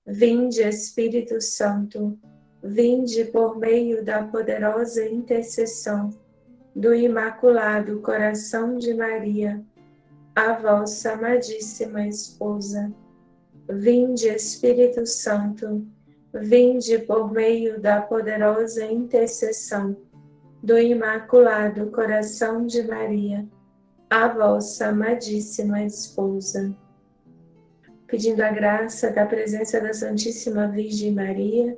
Vinde, Espírito Santo, vinde por meio da poderosa intercessão do Imaculado Coração de Maria, a vossa amadíssima esposa. Vinde, Espírito Santo, vinde por meio da poderosa intercessão do Imaculado Coração de Maria, a vossa amadíssima esposa. Pedindo a graça da presença da Santíssima Virgem Maria,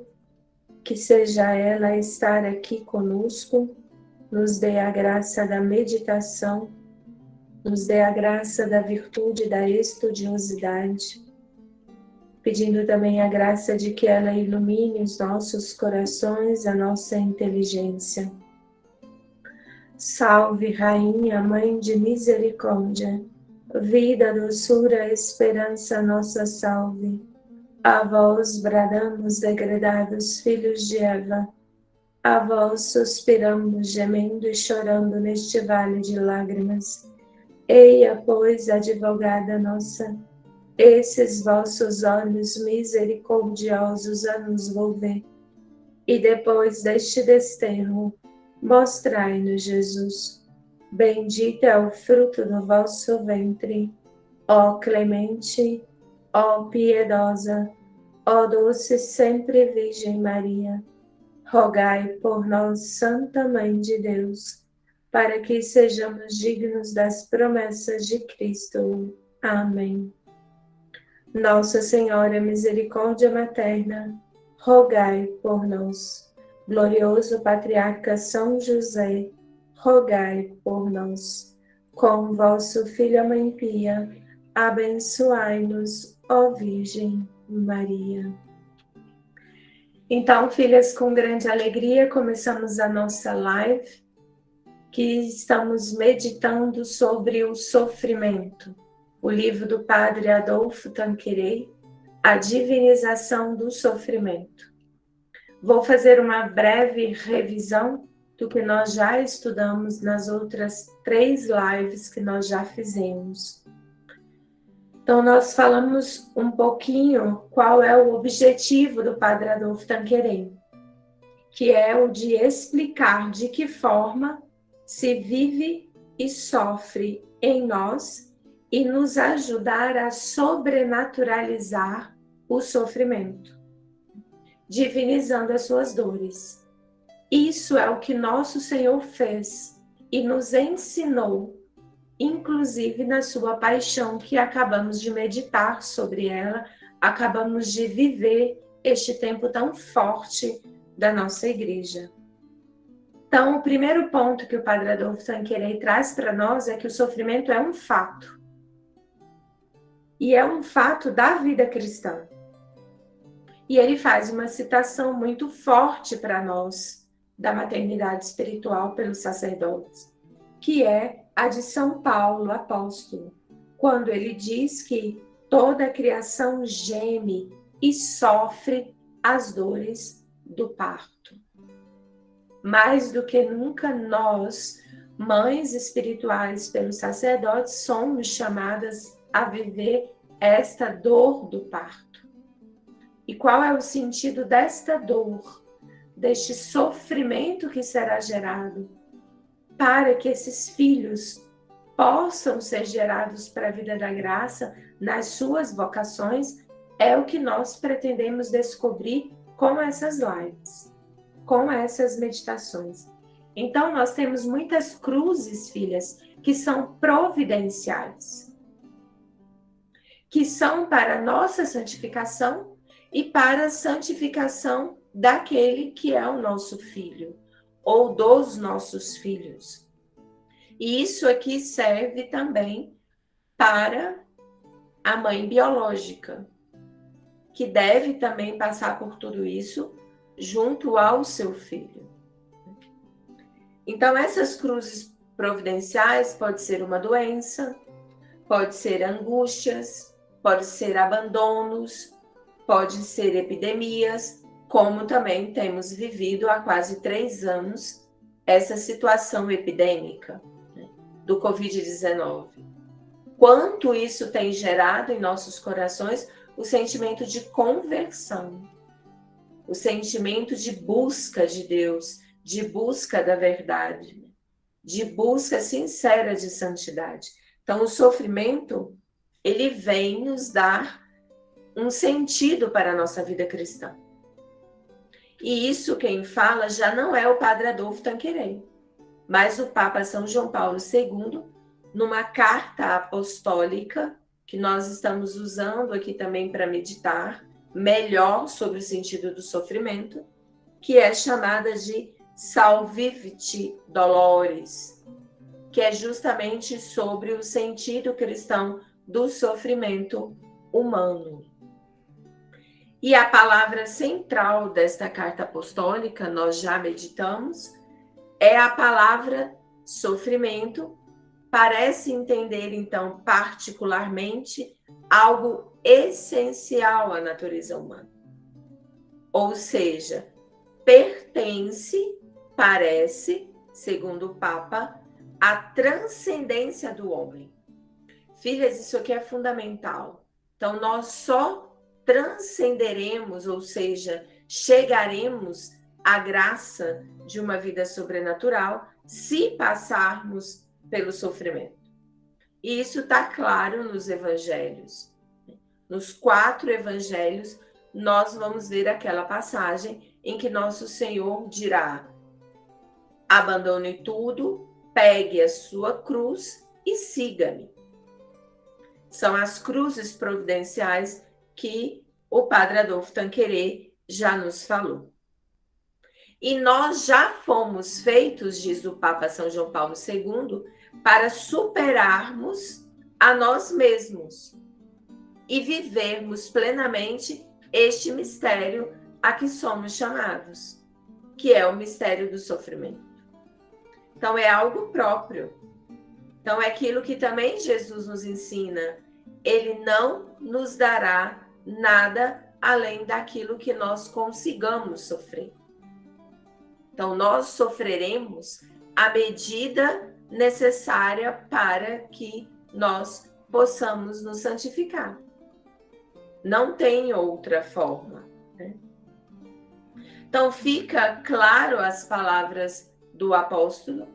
que seja ela a estar aqui conosco, nos dê a graça da meditação, nos dê a graça da virtude da estudiosidade, pedindo também a graça de que ela ilumine os nossos corações, a nossa inteligência. Salve, Rainha, Mãe de Misericórdia, vida, doçura, esperança, nossa salve. A vós bradamos, degredados filhos de Eva, a vós suspiramos, gemendo e chorando neste vale de lágrimas. Eia, pois, advogada nossa, esses vossos olhos misericordiosos a nos volver, e depois deste desterro, mostrai-nos Jesus. Bendito é o fruto do vosso ventre, ó clemente, ó piedosa, ó doce sempre Virgem Maria. Rogai por nós, Santa Mãe de Deus, para que sejamos dignos das promessas de Cristo. Amém. Nossa Senhora Misericórdia Materna, rogai por nós. Glorioso Patriarca São José, rogai por nós. Com vosso Filho, a Mãe Pia, abençoai-nos, ó Virgem Maria. Então, filhas, com grande alegria, começamos a nossa live, que estamos meditando sobre o sofrimento. O livro do Padre Adolfo Tanqueray, A Divinização do Sofrimento. Vou fazer uma breve revisão do que nós já estudamos nas outras 3 lives que nós já fizemos. Então, nós falamos um pouquinho qual é o objetivo do Padre Adolfo Tanqueray, que é o de explicar de que forma se vive e sofre em nós e nos ajudar a sobrenaturalizar o sofrimento, divinizando as suas dores. Isso é o que nosso Senhor fez e nos ensinou, inclusive na sua paixão, que acabamos de meditar sobre ela, acabamos de viver este tempo tão forte da nossa igreja. Então, o primeiro ponto que o Padre Adolfo Tanqueray traz para nós é que o sofrimento é um fato. E é um fato da vida cristã. E ele faz uma citação muito forte para nós da maternidade espiritual pelos sacerdotes, que é a de São Paulo, apóstolo, quando ele diz que toda a criação geme e sofre as dores do parto. Mais do que nunca nós, mães espirituais pelos sacerdotes, somos chamadas a viver esta dor do parto. E qual é o sentido desta dor, deste sofrimento que será gerado, para que esses filhos possam ser gerados para a vida da graça nas suas vocações? É o que nós pretendemos descobrir com essas lives, com essas meditações. Então, nós temos muitas cruzes, filhas, que são providenciais, que são para a nossa santificação e para a santificação daquele que é o nosso filho, ou dos nossos filhos. E isso aqui serve também para a mãe biológica, que deve também passar por tudo isso junto ao seu filho. Então, essas cruzes providenciais pode ser uma doença, pode ser angústias, pode ser abandonos, pode ser epidemias, como também temos vivido há quase 3 anos essa situação epidêmica, né, do Covid-19. Quanto isso tem gerado em nossos corações o sentimento de conversão, o sentimento de busca de Deus, de busca da verdade, de busca sincera de santidade. Então, o sofrimento, ele vem nos dar um sentido para a nossa vida cristã. E isso quem fala já não é o Padre Adolfo Tanqueray, mas o Papa São João Paulo II, numa carta apostólica, que nós estamos usando aqui também para meditar melhor sobre o sentido do sofrimento, que é chamada de Salvifici Doloris, que é justamente sobre o sentido cristão do sofrimento humano. E a palavra central desta carta apostólica, nós já meditamos, é a palavra sofrimento. Parece entender, então, particularmente, algo essencial à natureza humana. Ou seja, pertence, parece, segundo o Papa, à transcendência do homem. Filhas, isso aqui é fundamental. Então, nós só transcenderemos, ou seja, chegaremos à graça de uma vida sobrenatural se passarmos pelo sofrimento. E isso está claro nos evangelhos. Nos 4 evangelhos, nós vamos ver aquela passagem em que nosso Senhor dirá: abandone tudo, pegue a sua cruz e siga-me. São as cruzes providenciais que o Padre Adolfo Tanqueray já nos falou. E nós já fomos feitos, diz o Papa São João Paulo II, para superarmos a nós mesmos e vivermos plenamente este mistério a que somos chamados, que é o mistério do sofrimento. Então, é algo próprio. Então, é aquilo que também Jesus nos ensina. Ele não nos dará nada além daquilo que nós consigamos sofrer. Então, nós sofreremos a medida necessária para que nós possamos nos santificar. Não tem outra forma, né? Então, fica claro as palavras do apóstolo,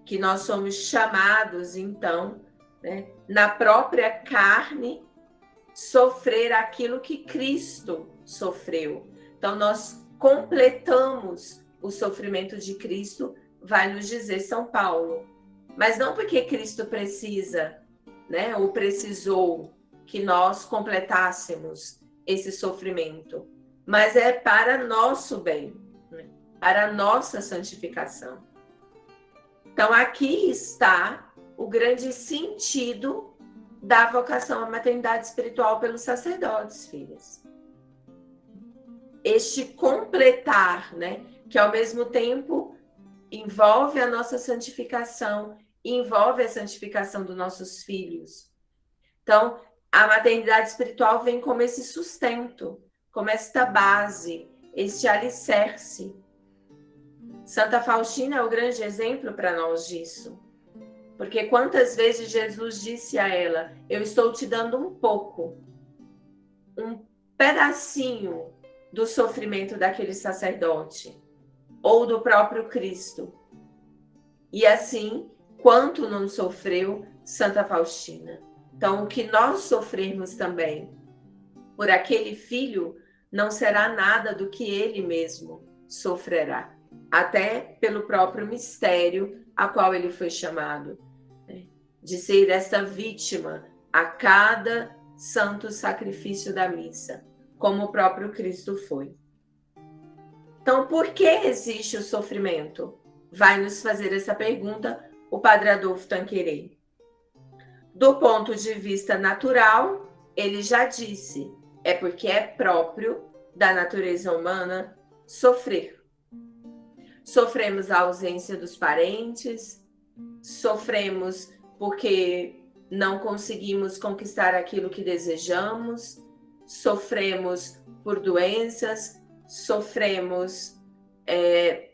que nós somos chamados, então, né, na própria carne, sofrer aquilo que Cristo sofreu. Então, nós completamos o sofrimento de Cristo, vai nos dizer São Paulo. Mas não porque Cristo precisa, né, ou precisou que nós completássemos esse sofrimento, mas é para nosso bem, né, para nossa santificação. Então, aqui está o grande sentido da vocação à maternidade espiritual pelos sacerdotes, filhas. Este completar, né, que ao mesmo tempo envolve a nossa santificação, envolve a santificação dos nossos filhos. Então, a maternidade espiritual vem como esse sustento, como esta base, este alicerce. Santa Faustina é o grande exemplo para nós disso. Porque quantas vezes Jesus disse a ela: eu estou te dando um pouco, um pedacinho do sofrimento daquele sacerdote, ou do próprio Cristo. E assim, quanto não sofreu Santa Faustina. Então, o que nós sofrermos também por aquele filho não será nada do que ele mesmo sofrerá, até pelo próprio mistério a qual ele foi chamado, né, de ser esta vítima a cada santo sacrifício da missa, como o próprio Cristo foi. Então, por que existe o sofrimento? Vai nos fazer essa pergunta o Padre Adolfo Tanqueray. Do ponto de vista natural, ele já disse, é porque é próprio da natureza humana sofrer. Sofremos a ausência dos parentes, sofremos porque não conseguimos conquistar aquilo que desejamos, sofremos por doenças, sofremos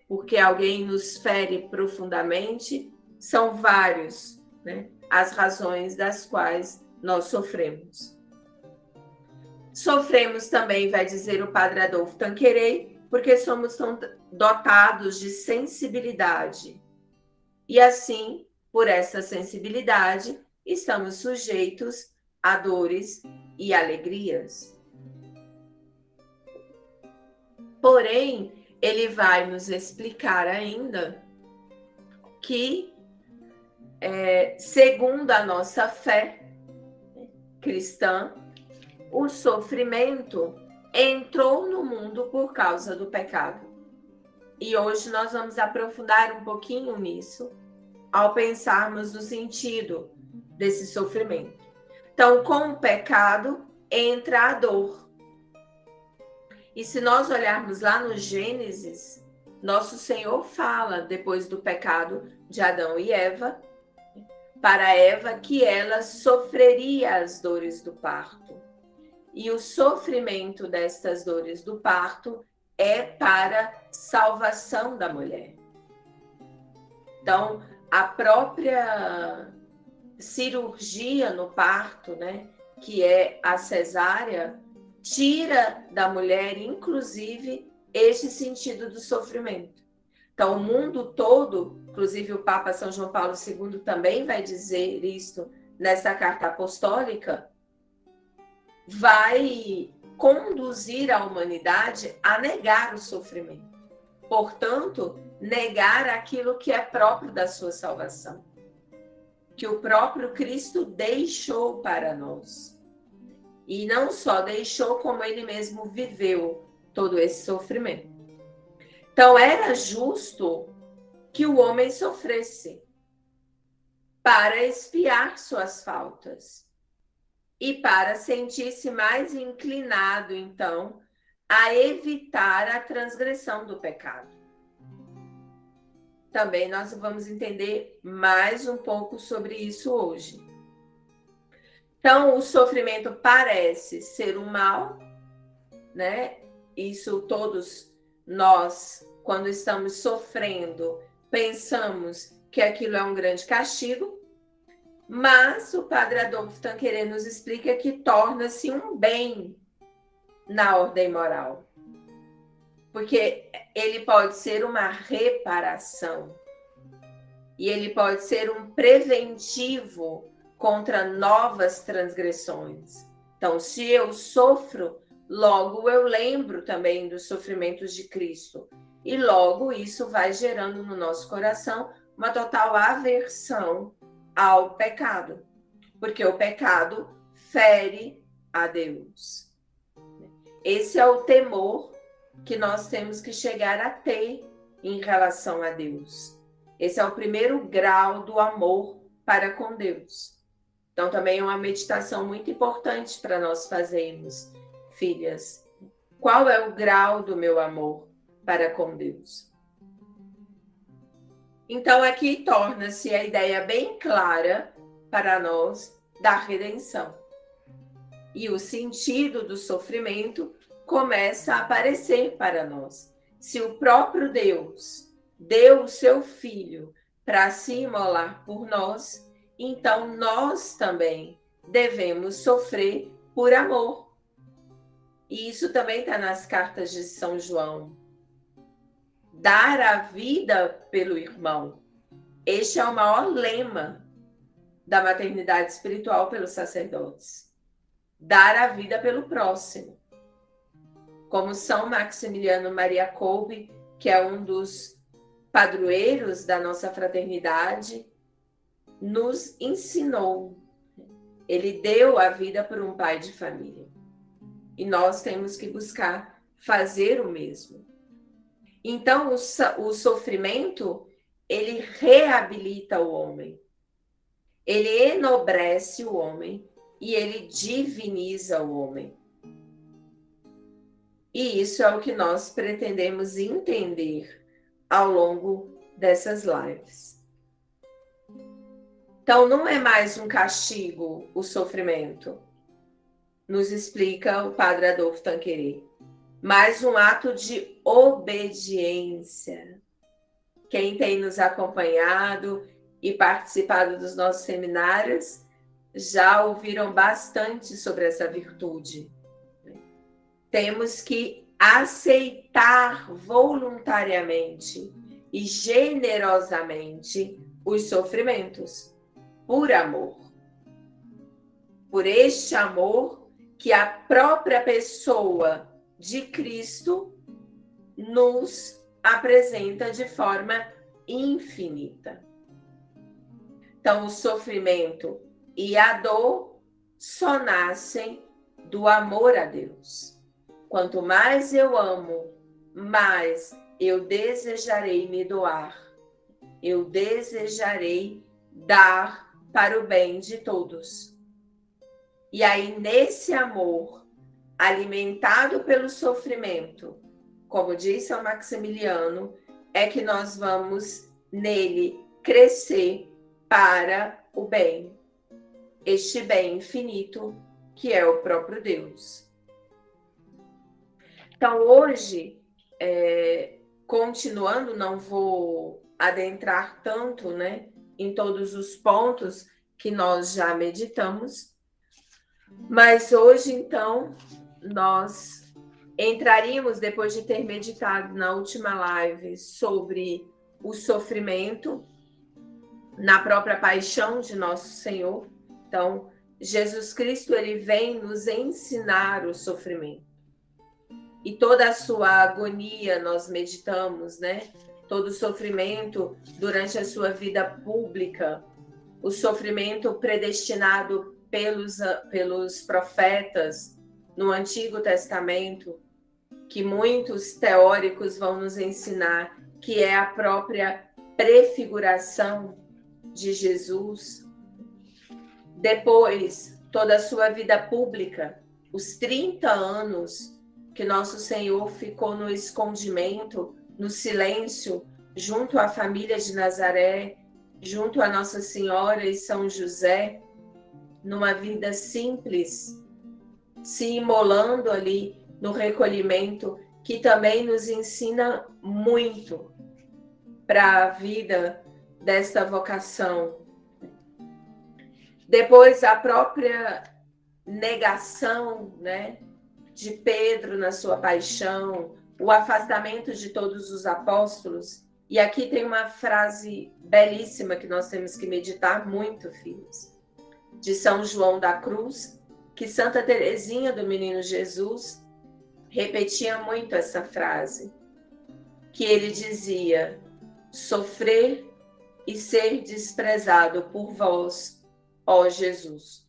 porque alguém nos fere profundamente. São vários, né, as razões das quais nós sofremos. Sofremos também, vai dizer o Padre Adolfo Tanqueray, porque somos tão dotados de sensibilidade. E assim, por essa sensibilidade, estamos sujeitos a dores e alegrias. Porém, ele vai nos explicar ainda que, segundo a nossa fé cristã, o sofrimento entrou no mundo por causa do pecado. E hoje nós vamos aprofundar um pouquinho nisso, ao pensarmos no sentido desse sofrimento. Então, com o pecado, entra a dor. E se nós olharmos lá no Gênesis, nosso Senhor fala, depois do pecado de Adão e Eva, para Eva que ela sofreria as dores do parto. E o sofrimento destas dores do parto é para salvação da mulher. Então, a própria cirurgia no parto, né, que é a cesárea, tira da mulher, inclusive, este sentido do sofrimento. Então, o mundo todo, inclusive o Papa São João Paulo II também vai dizer isso nessa carta apostólica, vai conduzir a humanidade a negar o sofrimento. Portanto, negar aquilo que é próprio da sua salvação, que o próprio Cristo deixou para nós. E não só deixou, como ele mesmo viveu todo esse sofrimento. Então, era justo que o homem sofresse para expiar suas faltas e para sentir-se mais inclinado, então, a evitar a transgressão do pecado. Também nós vamos entender mais um pouco sobre isso hoje. Então, o sofrimento parece ser um mal, né? Isso todos nós, quando estamos sofrendo, pensamos que aquilo é um grande castigo, mas o Padre Adolfo Tanqueray nos explica que torna-se um bem na ordem moral. Porque ele pode ser uma reparação e ele pode ser um preventivo contra novas transgressões. Então, se eu sofro, logo eu lembro também dos sofrimentos de Cristo. E logo isso vai gerando no nosso coração uma total aversão ao pecado. Porque o pecado fere a Deus. Esse é o temor que nós temos que chegar a ter em relação a Deus. Esse é o primeiro grau do amor para com Deus. Então, também é uma meditação muito importante para nós fazermos, filhas. Qual é o grau do meu amor para com Deus? Então, aqui torna-se a ideia bem clara para nós da redenção. E o sentido do sofrimento começa a aparecer para nós. Se o próprio Deus deu o seu Filho para se imolar por nós, então nós também devemos sofrer por amor. E isso também está nas cartas de São João. Dar a vida pelo irmão. Este é o maior lema da maternidade espiritual pelos sacerdotes. Dar a vida pelo próximo. Como São Maximiliano Maria Kolbe, que é um dos padroeiros da nossa fraternidade, nos ensinou. Ele deu a vida por um pai de família. E nós temos que buscar fazer o mesmo. Então, o sofrimento, ele reabilita o homem. Ele enobrece o homem e ele diviniza o homem. E isso é o que nós pretendemos entender ao longo dessas lives. Então, não é mais um castigo o sofrimento, nos explica o Padre Adolfo Tanqueray, mas um ato de obediência. Quem tem nos acompanhado e participado dos nossos seminários já ouviram bastante sobre essa virtude. temos que aceitar voluntariamente e generosamente os sofrimentos, por amor. Por este amor que a própria pessoa de Cristo nos apresenta de forma infinita. Então, o sofrimento e a dor só nascem do amor a Deus. Quanto mais eu amo, mais eu desejarei me doar. Eu desejarei dar para o bem de todos. E aí, nesse amor, alimentado pelo sofrimento, como diz São Maximiliano, é que nós vamos nele crescer para o bem. Este bem infinito, que é o próprio Deus. Então, hoje, continuando, não vou adentrar tanto, né, em todos os pontos que nós já meditamos, mas hoje, então, nós entraríamos, depois de ter meditado na última live sobre o sofrimento, na própria paixão de nosso Senhor. Então, Jesus Cristo, ele vem nos ensinar o sofrimento. E toda a sua agonia nós meditamos, né? Todo o sofrimento durante a sua vida pública, o sofrimento predestinado pelos profetas no Antigo Testamento, que muitos teóricos vão nos ensinar, que é a própria prefiguração de Jesus. Depois, toda a sua vida pública, os 30 anos que nosso Senhor ficou no escondimento, no silêncio, junto à família de Nazaré, junto a Nossa Senhora e São José, numa vida simples, se imolando ali no recolhimento, que também nos ensina muito para a vida desta vocação. Depois, a própria negação, né, de Pedro na sua paixão, o afastamento de todos os apóstolos. E aqui tem uma frase belíssima que nós temos que meditar muito, filhos, de São João da Cruz, que Santa Teresinha do Menino Jesus repetia muito essa frase, que ele dizia: sofrer e ser desprezado por vós, ó Jesus.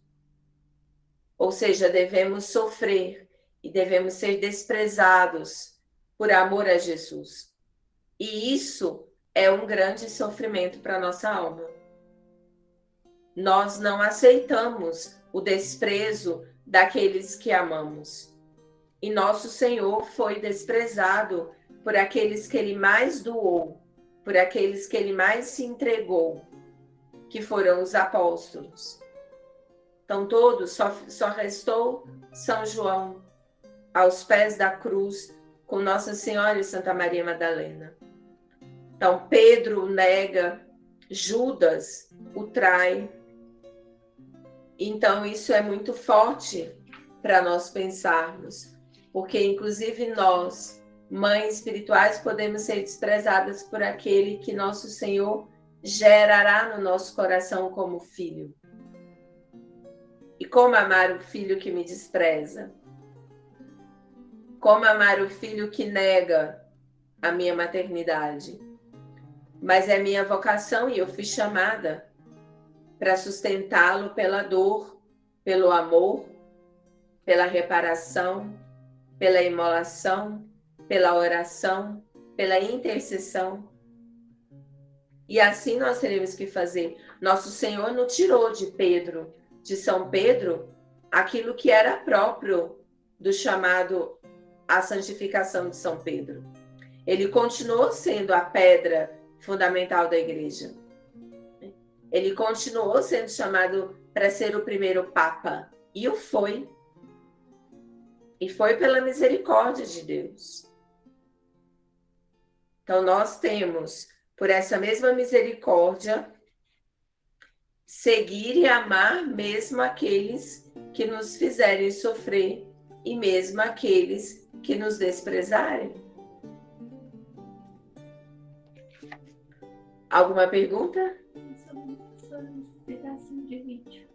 Ou seja, devemos sofrer e devemos ser desprezados por amor a Jesus. E isso é um grande sofrimento para a nossa alma. Nós não aceitamos o desprezo daqueles que amamos. E nosso Senhor foi desprezado por aqueles que ele mais doou, por aqueles que ele mais se entregou, que foram os apóstolos. Então todos, só restou São João aos pés da cruz com Nossa Senhora e Santa Maria Madalena. Então Pedro o nega, Judas o trai. Então isso é muito forte para nós pensarmos, porque inclusive nós, mães espirituais, podemos ser desprezadas por aquele que nosso Senhor gerará no nosso coração como filho. E como amar o filho que me despreza? Como amar o filho que nega a minha maternidade? Mas é minha vocação e eu fui chamada para sustentá-lo pela dor, pelo amor, pela reparação, pela imolação, pela oração, pela intercessão. E assim nós teremos que fazer. Nosso Senhor não tirou de Pedro, de São Pedro, aquilo que era próprio do chamado à santificação de São Pedro. Ele continuou sendo a pedra fundamental da igreja. Ele continuou sendo chamado para ser o primeiro Papa. E o foi. E foi pela misericórdia de Deus. Então nós temos, por essa mesma misericórdia, seguir e amar mesmo aqueles que nos fizerem sofrer e mesmo aqueles que nos desprezarem. Alguma pergunta? Solicitação de vídeo.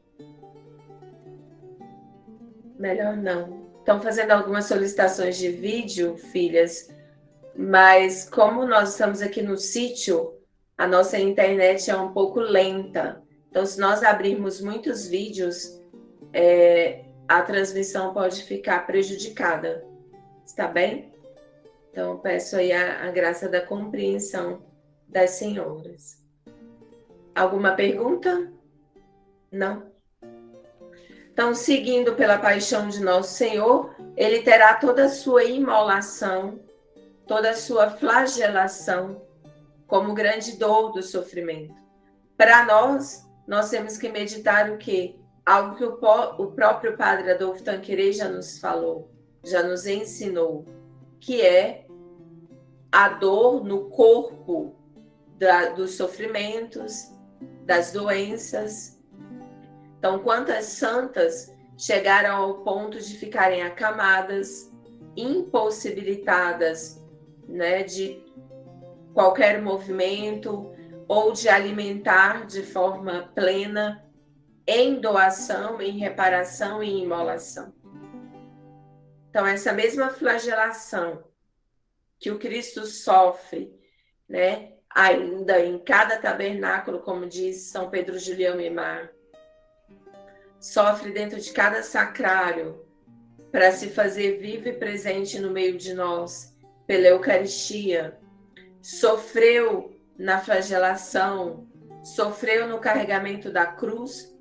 Melhor não. Estão fazendo algumas solicitações de vídeo, filhas, mas como nós estamos aqui no sítio, a nossa internet é um pouco lenta. Então, se nós abrirmos muitos vídeos, a transmissão pode ficar prejudicada. Está bem? Então, peço aí a graça da compreensão das senhoras. Alguma pergunta? Não? Então, seguindo pela paixão de nosso Senhor, ele terá toda a sua imolação, toda a sua flagelação, como grande dor do sofrimento. Para nós temos que meditar o quê? Algo que o próprio Padre Adolfo Tanqueray já nos falou, já nos ensinou, que é a dor no corpo dos sofrimentos, das doenças. Então, quantas santas chegaram ao ponto de ficarem acamadas, impossibilitadas, né, de qualquer movimento ou de alimentar de forma plena, em doação, em reparação e em imolação. Então, essa mesma flagelação que o Cristo sofre, né, ainda em cada tabernáculo, como diz São Pedro Julião Mimar, sofre dentro de cada sacrário para se fazer vivo e presente no meio de nós, pela Eucaristia, sofreu na flagelação, sofreu no carregamento da cruz,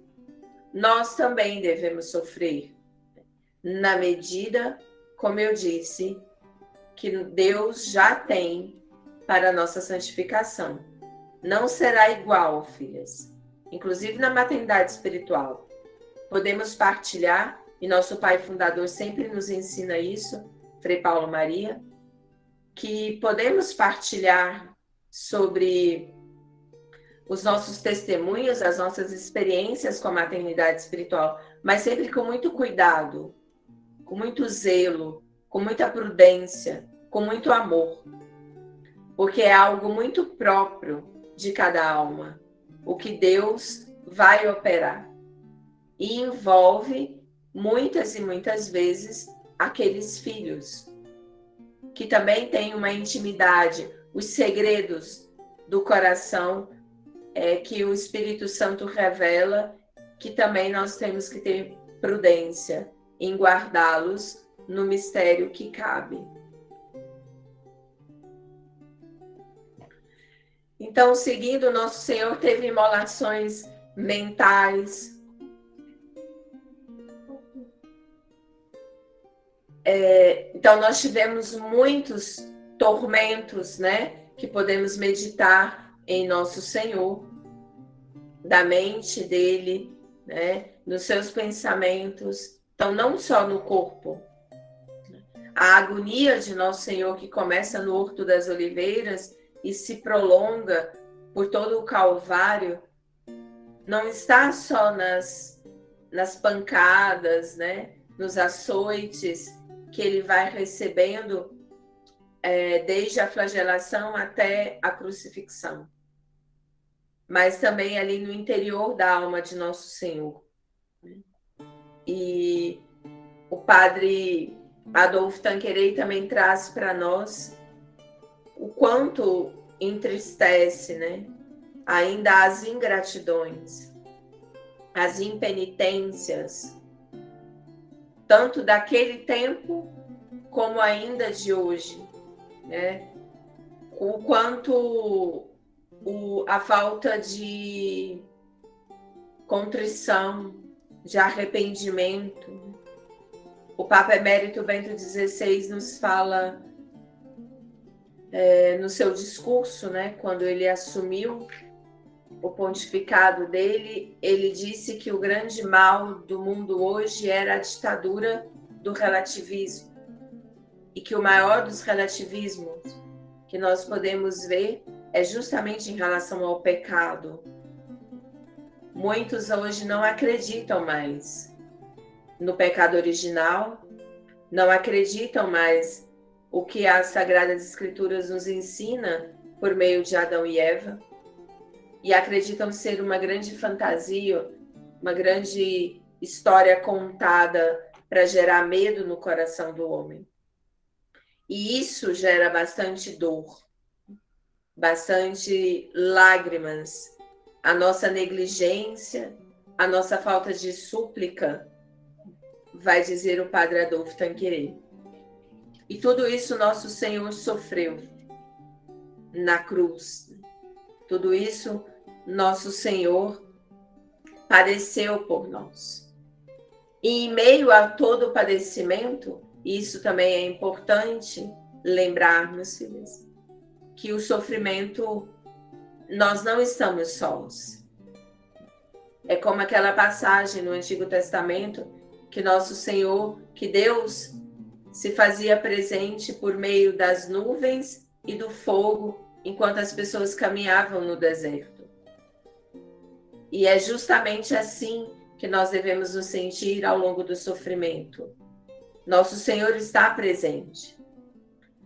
nós também devemos sofrer, na medida, como eu disse, que Deus já tem para a nossa santificação. Não será igual, filhas, inclusive na maternidade espiritual. Podemos partilhar, e nosso pai fundador sempre nos ensina isso, Frei Paulo Maria, que podemos partilhar sobre os nossos testemunhos, as nossas experiências com a maternidade espiritual, mas sempre com muito cuidado, com muito zelo, com muita prudência, com muito amor, porque é algo muito próprio de cada alma, o que Deus vai operar. E envolve muitas e muitas vezes aqueles filhos que também têm uma intimidade, os segredos do coração que o Espírito Santo revela, que também nós temos que ter prudência em guardá-los no mistério que cabe. Então, seguindo, nosso Senhor teve imolações mentais, então nós tivemos muitos tormentos, né, que podemos meditar em nosso Senhor, da mente dele, né, nos seus pensamentos, então não só no corpo. A agonia de nosso Senhor, que começa no Horto das Oliveiras e se prolonga por todo o Calvário, não está só nas pancadas, né, nos açoites que ele vai recebendo desde a flagelação até a crucifixão, mas também ali no interior da alma de nosso Senhor. E o padre Adolfo Tanqueray também traz para nós o quanto entristece, né, ainda as ingratidões, as impenitências, tanto daquele tempo como ainda de hoje, né? O quanto a falta de contrição, de arrependimento. O Papa Emérito Bento XVI nos fala no seu discurso, né, quando ele assumiu o pontificado dele, ele disse que o grande mal do mundo hoje era a ditadura do relativismo e que o maior dos relativismos que nós podemos ver é justamente em relação ao pecado. Muitos hoje não acreditam mais no pecado original, não acreditam mais o que as Sagradas Escrituras nos ensina por meio de Adão e Eva, e acreditam ser uma grande fantasia, uma grande história contada para gerar medo no coração do homem. E isso gera bastante dor, bastante lágrimas, a nossa negligência, a nossa falta de súplica, vai dizer o Padre Adolfo Tanqueray. E tudo isso nosso Senhor sofreu na cruz. Tudo isso nosso Senhor padeceu por nós. E em meio a todo o padecimento, isso também é importante lembrarmos, filhos, que o sofrimento, nós não estamos sós. É como aquela passagem no Antigo Testamento que nosso Senhor, que Deus se fazia presente por meio das nuvens e do fogo enquanto as pessoas caminhavam no deserto. E é justamente assim que nós devemos nos sentir ao longo do sofrimento. Nosso Senhor está presente.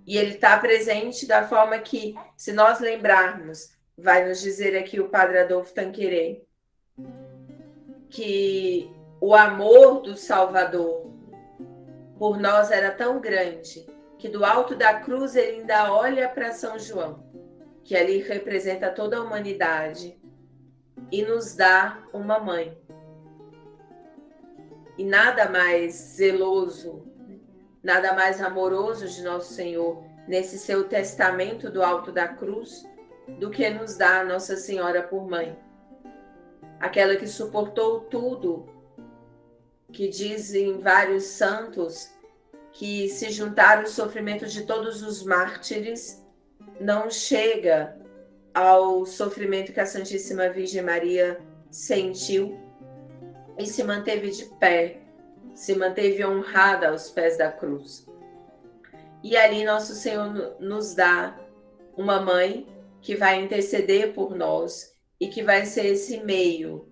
E Ele está presente da forma que, se nós lembrarmos, vai nos dizer aqui o Padre Adolfo Tanqueray, que o amor do Salvador por nós era tão grande, que do alto da cruz ele ainda olha para São João, que ali representa toda a humanidade, e nos dá uma mãe. E nada mais zeloso, nada mais amoroso de nosso Senhor, nesse seu testamento do alto da cruz, do que nos dá a Nossa Senhora por mãe. Aquela que suportou tudo, que dizem vários santos que se juntar os sofrimentos de todos os mártires, não chega ao sofrimento que a Santíssima Virgem Maria sentiu e se manteve de pé, se manteve honrada aos pés da cruz. E ali nosso Senhor nos dá uma mãe que vai interceder por nós e que vai ser esse meio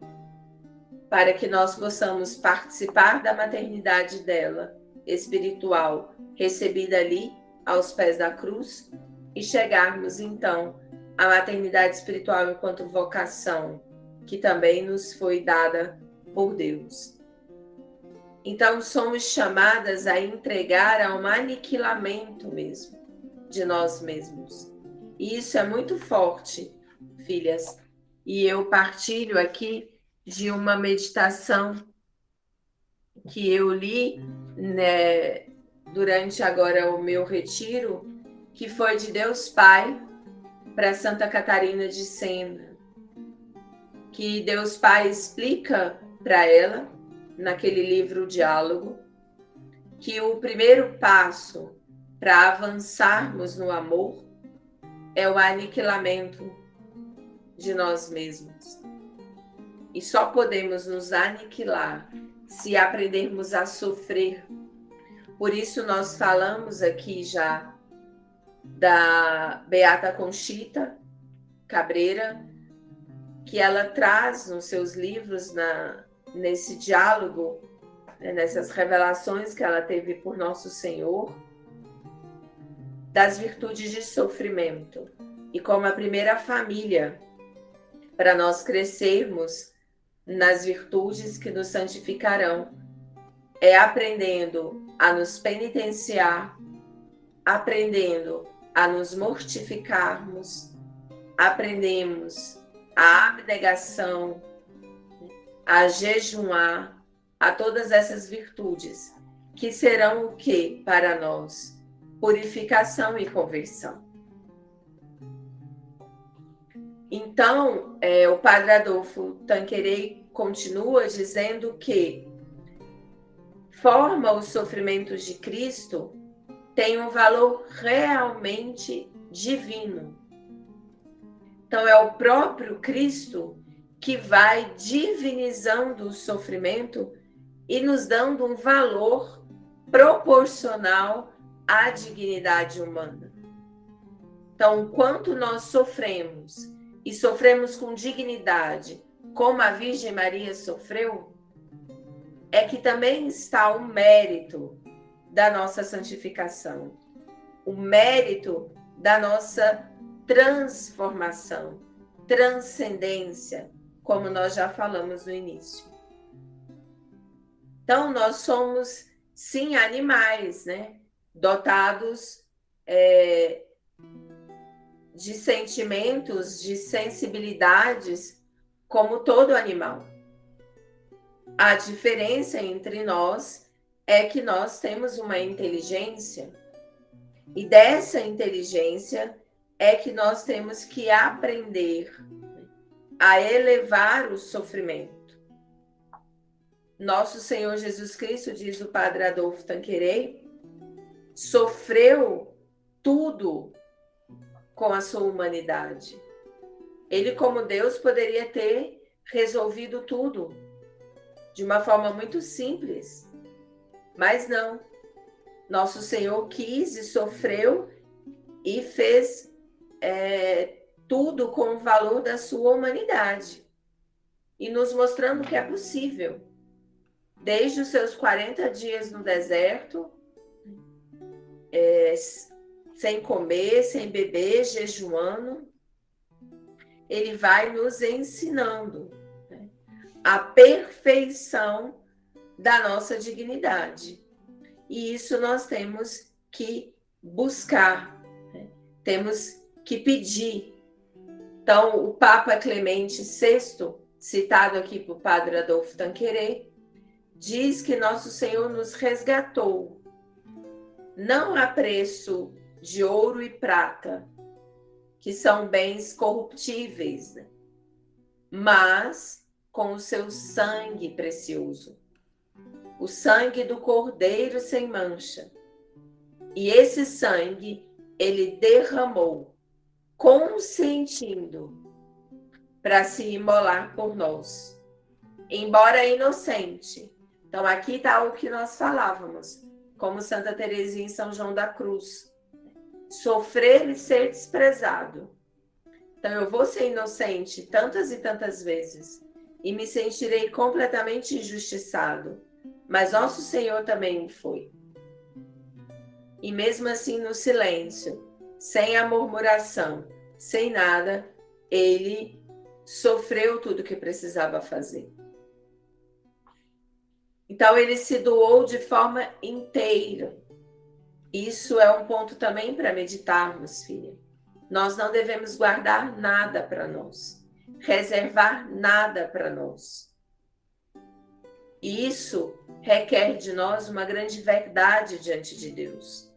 para que nós possamos participar da maternidade dela, espiritual, recebida ali aos pés da cruz, e chegarmos então à maternidade espiritual enquanto vocação, que também nos foi dada por Deus. Então somos chamadas a entregar a um aniquilamento mesmo de nós mesmos. E isso é muito forte, filhas. E eu partilho aqui de uma meditação que eu li, né, durante agora o meu retiro, que foi de Deus Pai para Santa Catarina de Sena, que Deus Pai explica para ela, naquele livro Diálogo, que o primeiro passo para avançarmos no amor é o aniquilamento de nós mesmos. E só podemos nos aniquilar se aprendermos a sofrer. Por isso nós falamos aqui já da Beata Conchita Cabreira, que ela traz nos seus livros, nesse diálogo, nessas revelações que ela teve por Nosso Senhor, das virtudes de sofrimento. E como a primeira família para nós crescermos nas virtudes que nos santificarão, é aprendendo a nos penitenciar, aprendendo a nos mortificarmos, aprendemos a abnegação, a jejuar, a todas essas virtudes, que serão o que para nós? Purificação e conversão. Então, o Padre Adolfo Tanqueray continua dizendo que forma os sofrimentos de Cristo tem um valor realmente divino. Então, é o próprio Cristo que vai divinizando o sofrimento e nos dando um valor proporcional à dignidade humana. Então, quanto nós sofremos, e sofremos com dignidade, como a Virgem Maria sofreu, é que também está o mérito da nossa santificação, o mérito da nossa transformação, transcendência, como nós já falamos no início. Então, nós somos, sim, animais, né? Dotados de sentimentos, de sensibilidades, como todo animal. A diferença entre nós é que nós temos uma inteligência, e dessa inteligência é que nós temos que aprender a elevar o sofrimento. Nosso Senhor Jesus Cristo, diz o Padre Adolfo Tanqueray, sofreu tudo com a sua humanidade. Ele, como Deus, poderia ter resolvido tudo de uma forma muito simples, mas não. Nosso Senhor quis e sofreu e fez tudo com o valor da sua humanidade e nos mostrando que é possível. Desde os seus 40 dias no deserto, sem comer, sem beber, jejuando, ele vai nos ensinando, né, a perfeição da nossa dignidade. E isso nós temos que buscar, né? Temos que pedir. Então, o Papa Clemente VI, citado aqui por Padre Adolfo Tanqueray, diz que nosso Senhor nos resgatou, não a preço de ouro e prata, que são bens corruptíveis, né? Mas com o seu sangue precioso, o sangue do Cordeiro sem mancha. E esse sangue ele derramou, consentindo para se imolar por nós, embora inocente. Então aqui está o que nós falávamos, como Santa Teresinha em São João da Cruz: sofrer e ser desprezado. Então eu vou ser inocente tantas e tantas vezes e me sentirei completamente injustiçado, mas nosso Senhor também foi. E mesmo assim, no silêncio, sem a murmuração, sem nada, ele sofreu tudo o que precisava fazer. Então ele se doou de forma inteira. Isso é um ponto também para meditarmos, filha. Nós não devemos guardar nada para nós, reservar nada para nós. E isso requer de nós uma grande verdade diante de Deus.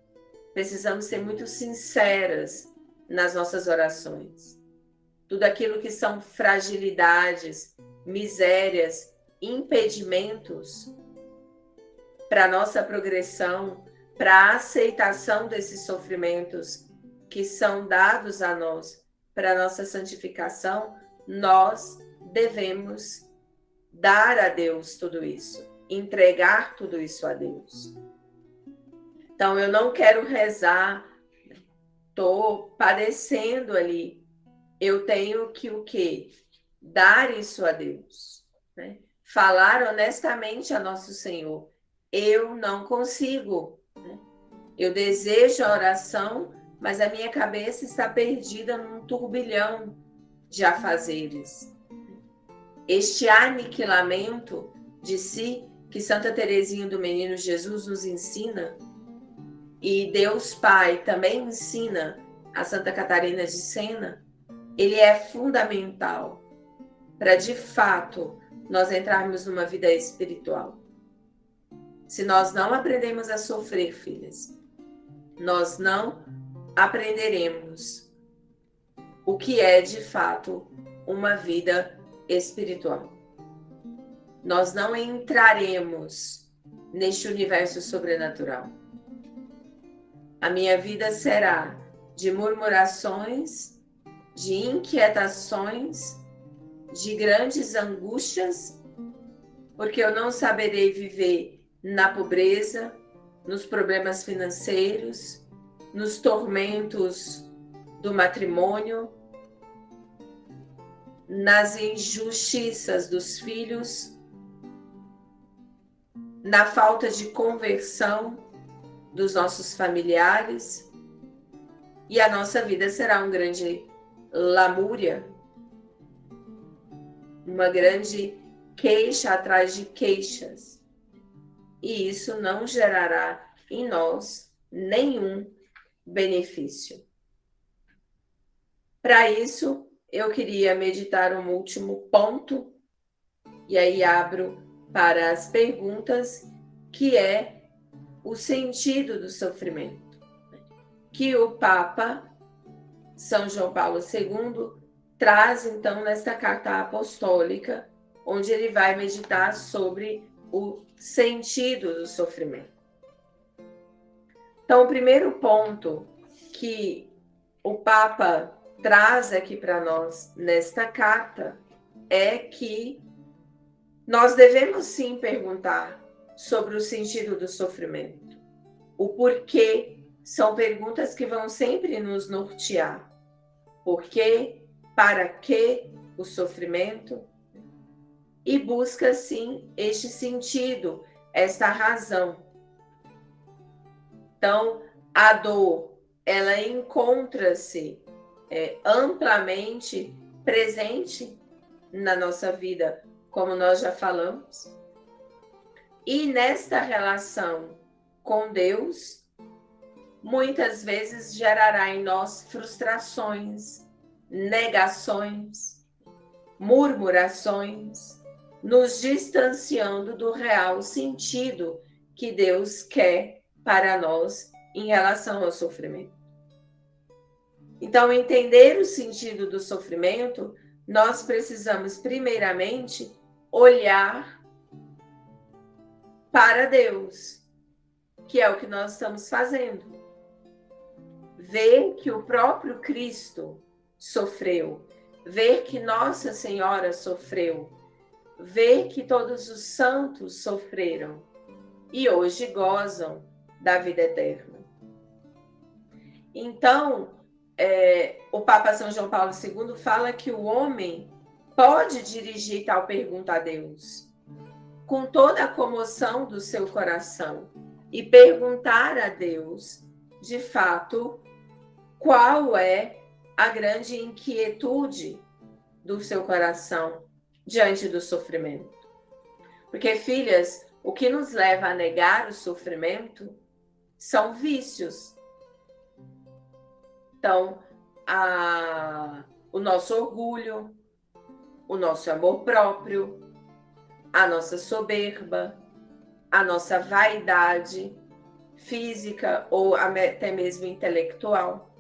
Precisamos ser muito sinceras nas nossas orações. Tudo aquilo que são fragilidades, misérias, impedimentos para a nossa progressão, para a aceitação desses sofrimentos que são dados a nós para a nossa santificação, nós devemos dar a Deus tudo isso, entregar tudo isso a Deus. Então, eu não quero rezar, estou padecendo ali. Eu tenho que o quê? Dar isso a Deus, né? Falar honestamente a nosso Senhor. Eu não consigo, né? Eu desejo a oração, mas a minha cabeça está perdida num turbilhão de afazeres. Este aniquilamento de si, que Santa Teresinha do Menino Jesus nos ensina, e Deus Pai também ensina a Santa Catarina de Sena, ele é fundamental para, de fato, nós entrarmos numa vida espiritual. Se nós não aprendemos a sofrer, filhas, nós não aprenderemos o que é, de fato, uma vida espiritual. Nós não entraremos neste universo sobrenatural. A minha vida será de murmurações, de inquietações, de grandes angústias, porque eu não saberei viver na pobreza, nos problemas financeiros, nos tormentos do matrimônio, nas injustiças dos filhos, na falta de conversão, dos nossos familiares, e a nossa vida será um grande lamúria, uma grande queixa atrás de queixas. E isso não gerará em nós nenhum benefício. Para isso, eu queria meditar um último ponto, e aí abro para as perguntas, que é o sentido do sofrimento, que o Papa São João Paulo II traz então nesta carta apostólica, onde ele vai meditar sobre o sentido do sofrimento. Então, o primeiro ponto que o Papa traz aqui para nós nesta carta é que nós devemos sim perguntar sobre o sentido do sofrimento. O porquê são perguntas que vão sempre nos nortear. Por quê? Para que o sofrimento? E busca sim este sentido, esta razão. Então, a dor, ela encontra-se amplamente presente na nossa vida, como nós já falamos. E nesta relação com Deus, muitas vezes gerará em nós frustrações, negações, murmurações, nos distanciando do real sentido que Deus quer para nós em relação ao sofrimento. Então, entender o sentido do sofrimento, nós precisamos primeiramente olhar para Deus, que é o que nós estamos fazendo. Ver que o próprio Cristo sofreu, ver que Nossa Senhora sofreu, ver que todos os santos sofreram e hoje gozam da vida eterna. Então, o Papa São João Paulo II fala que o homem pode dirigir tal pergunta a Deus, com toda a comoção do seu coração, e perguntar a Deus, de fato, qual é a grande inquietude do seu coração diante do sofrimento. Porque, filhas, o que nos leva a negar o sofrimento são vícios. Então, o nosso orgulho, o nosso amor próprio, a nossa soberba, a nossa vaidade física ou até mesmo intelectual,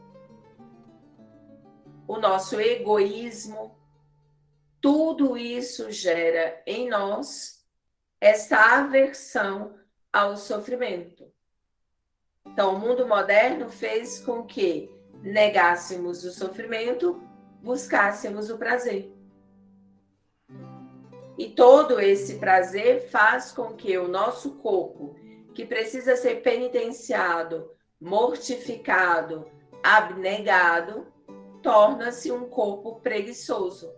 o nosso egoísmo, tudo isso gera em nós essa aversão ao sofrimento. Então, o mundo moderno fez com que negássemos o sofrimento, buscássemos o prazer. E todo esse prazer faz com que o nosso corpo, que precisa ser penitenciado, mortificado, abnegado, torna-se um corpo preguiçoso.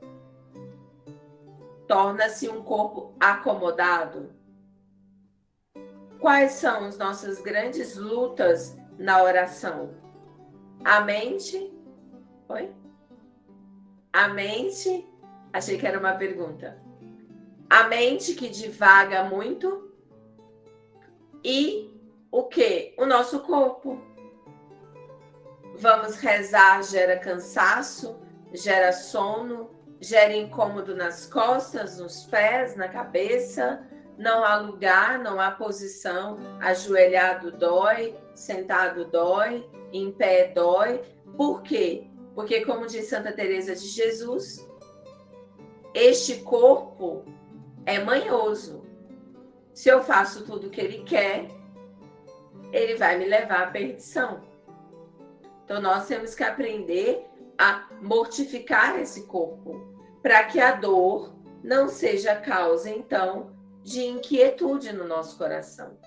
Torna-se um corpo acomodado. Quais são as nossas grandes lutas na oração? A mente? Oi? A mente? Achei que era uma pergunta. A mente que divaga muito e o quê? O nosso corpo. Vamos rezar, gera cansaço, gera sono, gera incômodo nas costas, nos pés, na cabeça. Não há lugar, não há posição. Ajoelhado dói, sentado dói, em pé dói. Por quê? Porque, como diz Santa Teresa de Jesus, este corpo é manhoso. Se eu faço tudo o que ele quer, ele vai me levar à perdição. Então, nós temos que aprender a mortificar esse corpo, para que a dor não seja causa, então, de inquietude no nosso coração.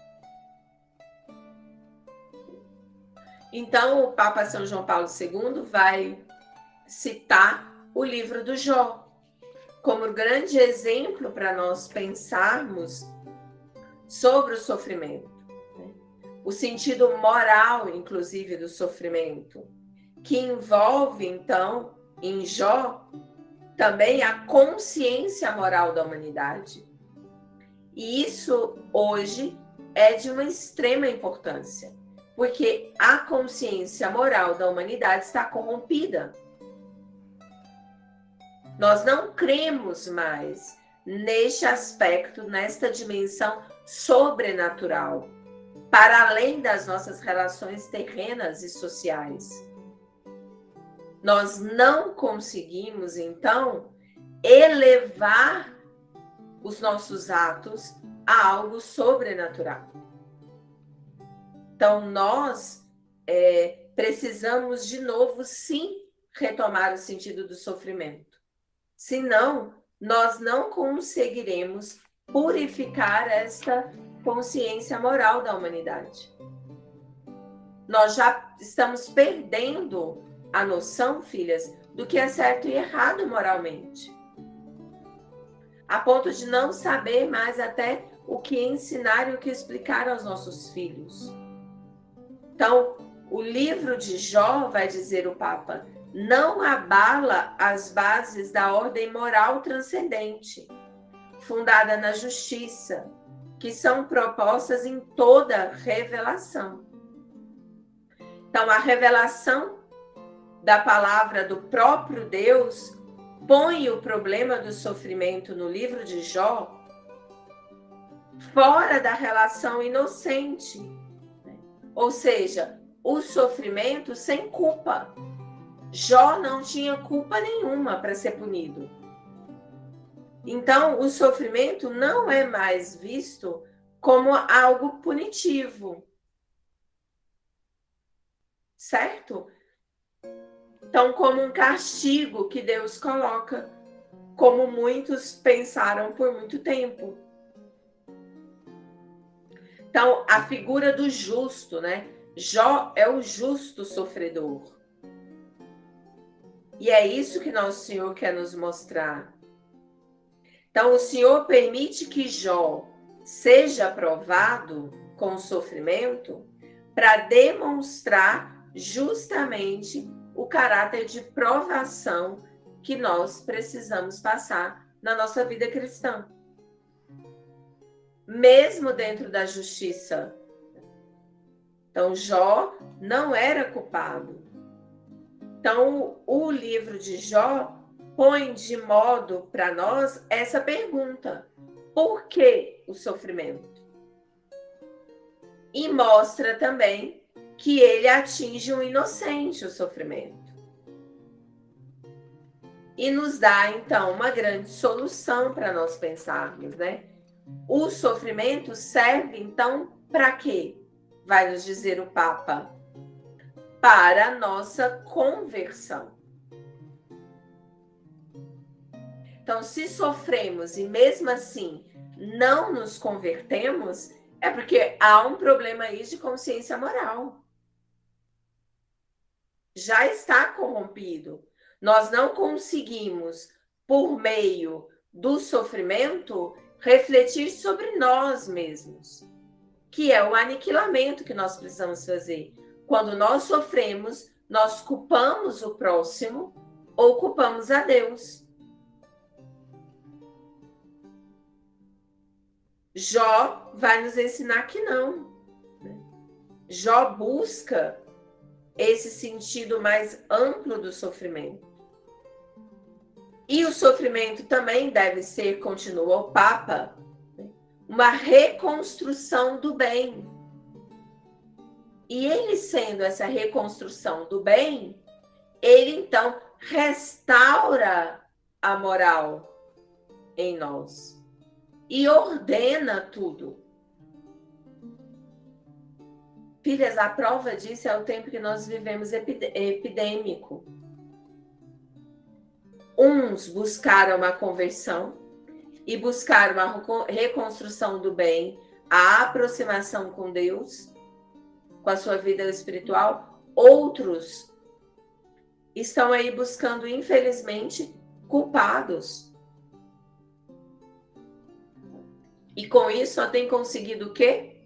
Então, o Papa São João Paulo II vai citar o livro do Jó como grande exemplo para nós pensarmos sobre o sofrimento. o sentido moral, inclusive, do sofrimento, que envolve, então, em Jó, também a consciência moral da humanidade. E isso, hoje, é de uma extrema importância, porque a consciência moral da humanidade está corrompida. Nós não cremos mais neste aspecto, nesta dimensão sobrenatural, para além das nossas relações terrenas e sociais. Nós não conseguimos, então, elevar os nossos atos a algo sobrenatural. Então, nós precisamos, de novo, sim, retomar o sentido do sofrimento. Senão, nós não conseguiremos purificar esta consciência moral da humanidade. Nós já estamos perdendo a noção, filhas, do que é certo e errado moralmente. A ponto de não saber mais até o que ensinar e o que explicar aos nossos filhos. Então, o livro de Jó, vai dizer o Papa, não abala as bases da ordem moral transcendente, fundada na justiça, que são propostas em toda revelação. Então, a revelação da palavra do próprio Deus põe o problema do sofrimento no livro de Jó fora da relação inocente, ou seja, o sofrimento sem culpa. Jó não tinha culpa nenhuma para ser punido. Então, o sofrimento não é mais visto como algo punitivo. Certo? Então, como um castigo que Deus coloca, como muitos pensaram por muito tempo. Então, a figura do justo, né? Jó é o justo sofredor. E é isso que nosso Senhor quer nos mostrar. Então, o Senhor permite que Jó seja provado com sofrimento para demonstrar justamente o caráter de provação que nós precisamos passar na nossa vida cristã. Mesmo dentro da justiça. Então, Jó não era culpado. Então, o livro de Jó põe de modo para nós essa pergunta: por que o sofrimento? E mostra também que ele atinge um inocente, o sofrimento. E nos dá, então, uma grande solução para nós pensarmos, né? O sofrimento serve, então, para quê? Vai nos dizer o Papa. Para a nossa conversão. Então, se sofremos e mesmo assim não nos convertemos, é porque há um problema aí de consciência moral. Já está corrompido. Nós não conseguimos, por meio do sofrimento, refletir sobre nós mesmos, que é o aniquilamento que nós precisamos fazer. Quando nós sofremos, nós culpamos o próximo ou culpamos a Deus. Jó vai nos ensinar que não. Jó busca esse sentido mais amplo do sofrimento. E o sofrimento também deve ser, continua o Papa, uma reconstrução do bem. E ele sendo essa reconstrução do bem, ele então restaura a moral em nós e ordena tudo. Filhas, a prova disso é o tempo que nós vivemos epidêmico. Uns buscaram uma conversão e buscaram uma reconstrução do bem, a aproximação com Deus, com a sua vida espiritual. Outros estão aí buscando, infelizmente, culpados. E com isso só tem conseguido o quê?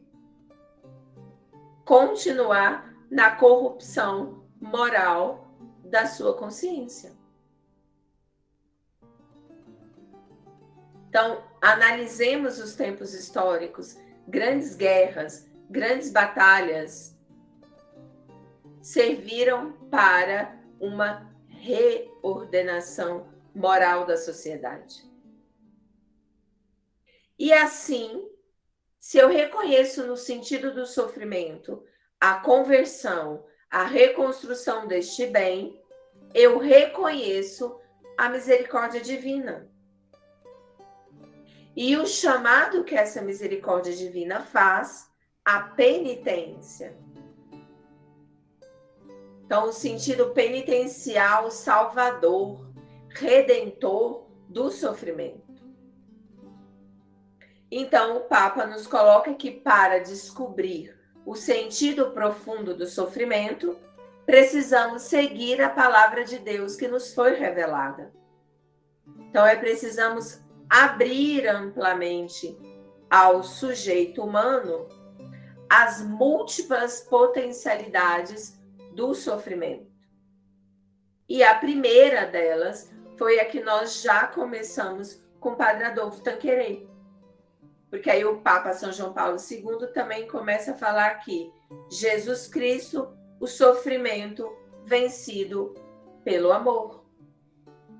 continuar na corrupção moral da sua consciência. Então, analisemos os tempos históricos, grandes guerras, grandes batalhas serviram para uma reordenação moral da sociedade. E assim, se eu reconheço no sentido do sofrimento a conversão, a reconstrução deste bem, eu reconheço a misericórdia divina. E o chamado que essa misericórdia divina faz, a penitência. Então, o sentido penitencial, salvador, redentor do sofrimento. Então, o Papa nos coloca que para descobrir o sentido profundo do sofrimento, precisamos seguir a palavra de Deus que nos foi revelada. Então, precisamos abrir amplamente ao sujeito humano as múltiplas potencialidades do sofrimento. E a primeira delas foi a que nós já começamos com o Padre Adolfo Tanqueray. Porque aí o Papa São João Paulo II também começa a falar que Jesus Cristo, o sofrimento vencido pelo amor.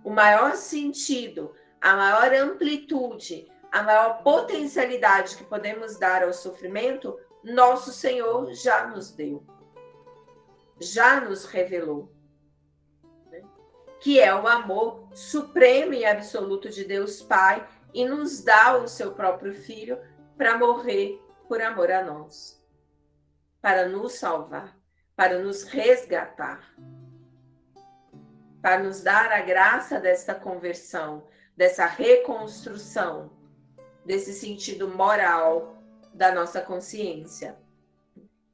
O maior sentido, a maior amplitude, a maior potencialidade que podemos dar ao sofrimento, nosso Senhor já nos deu. Já nos revelou. Que é o amor supremo e absoluto de Deus Pai e nos dá o seu próprio Filho para morrer por amor a nós. Para nos salvar, para nos resgatar. Para nos dar a graça desta conversão, dessa reconstrução, desse sentido moral da nossa consciência,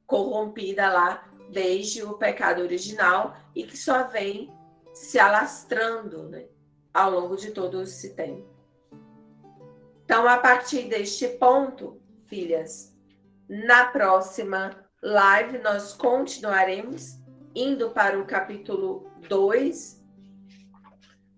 corrompida lá desde o pecado original e que só vem se alastrando, né, ao longo de todo esse tempo. Então, a partir deste ponto, filhas, na próxima live nós continuaremos indo para o capítulo 2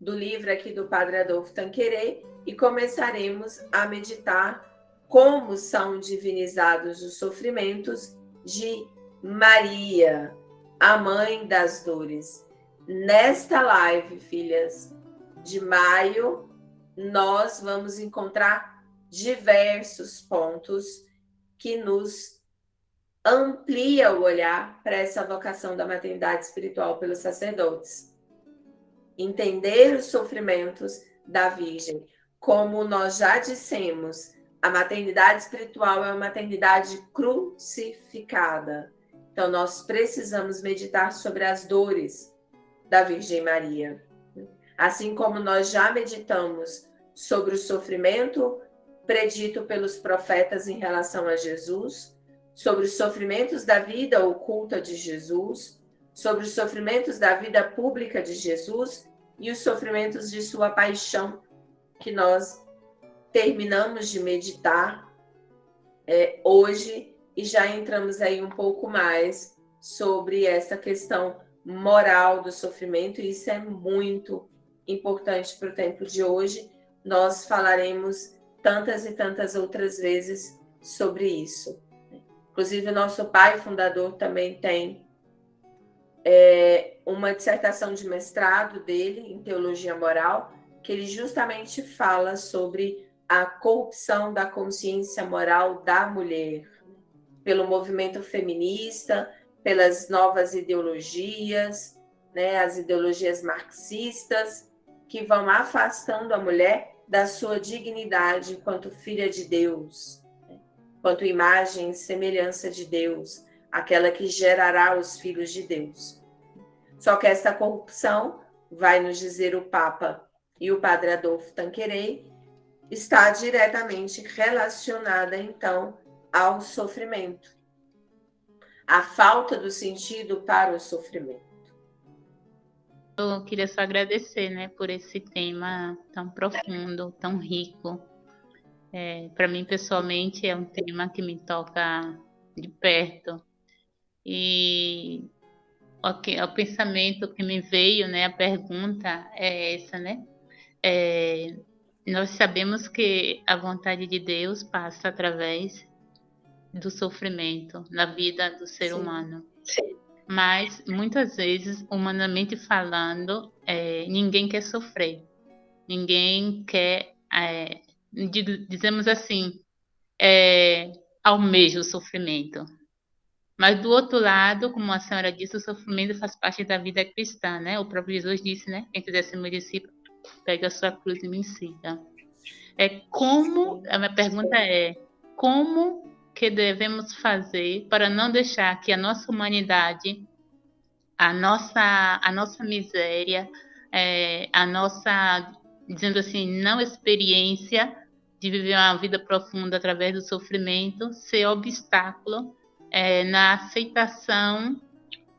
do livro aqui do Padre Adolfo Tanqueray e começaremos a meditar como são divinizados os sofrimentos de Maria, a mãe das dores. Nesta live, filhas, de maio, nós vamos encontrar diversos pontos que nos amplia o olhar para essa vocação da maternidade espiritual pelos sacerdotes. Entender os sofrimentos da Virgem. Como nós já dissemos, a maternidade espiritual é uma maternidade crucificada. Então, nós precisamos meditar sobre as dores da Virgem Maria. Assim como nós já meditamos sobre o sofrimento predito pelos profetas em relação a Jesus, sobre os sofrimentos da vida oculta de Jesus, sobre os sofrimentos da vida pública de Jesus e os sofrimentos de sua paixão, que nós terminamos de meditar hoje e já entramos aí um pouco mais sobre essa questão moral do sofrimento, e isso é muito importante para o tempo de hoje. Nós falaremos tantas e tantas outras vezes sobre isso. Inclusive, o nosso pai fundador também tem uma dissertação de mestrado dele em teologia moral, que ele justamente fala sobre a corrupção da consciência moral da mulher, pelo movimento feminista, pelas novas ideologias, né, as ideologias marxistas, que vão afastando a mulher da sua dignidade enquanto filha de Deus, quanto imagem e semelhança de Deus, aquela que gerará os filhos de Deus. Só que esta corrupção, vai nos dizer o Papa e o Padre Adolfo Tanqueray, está diretamente relacionada, então, ao sofrimento. A falta do sentido para o sofrimento. Eu queria só agradecer, né, por esse tema tão profundo, tão rico. Para mim, pessoalmente, é um tema que me toca de perto. E o pensamento que me veio, né, a pergunta é essa, né? Nós sabemos que a vontade de Deus passa através do sofrimento na vida do ser humano. Mas, muitas vezes, humanamente falando, ninguém quer sofrer. Ninguém quer, dizemos assim, almeja o sofrimento. Mas, do outro lado, como a senhora disse, o sofrimento faz parte da vida cristã, né? O próprio Jesus disse, né? Quem quiser ser meu discípulo, pega a sua cruz e me siga. A minha pergunta é, como que devemos fazer para não deixar que a nossa humanidade, a nossa miséria, a nossa, dizendo assim, não experiência de viver uma vida profunda através do sofrimento, ser obstáculo na aceitação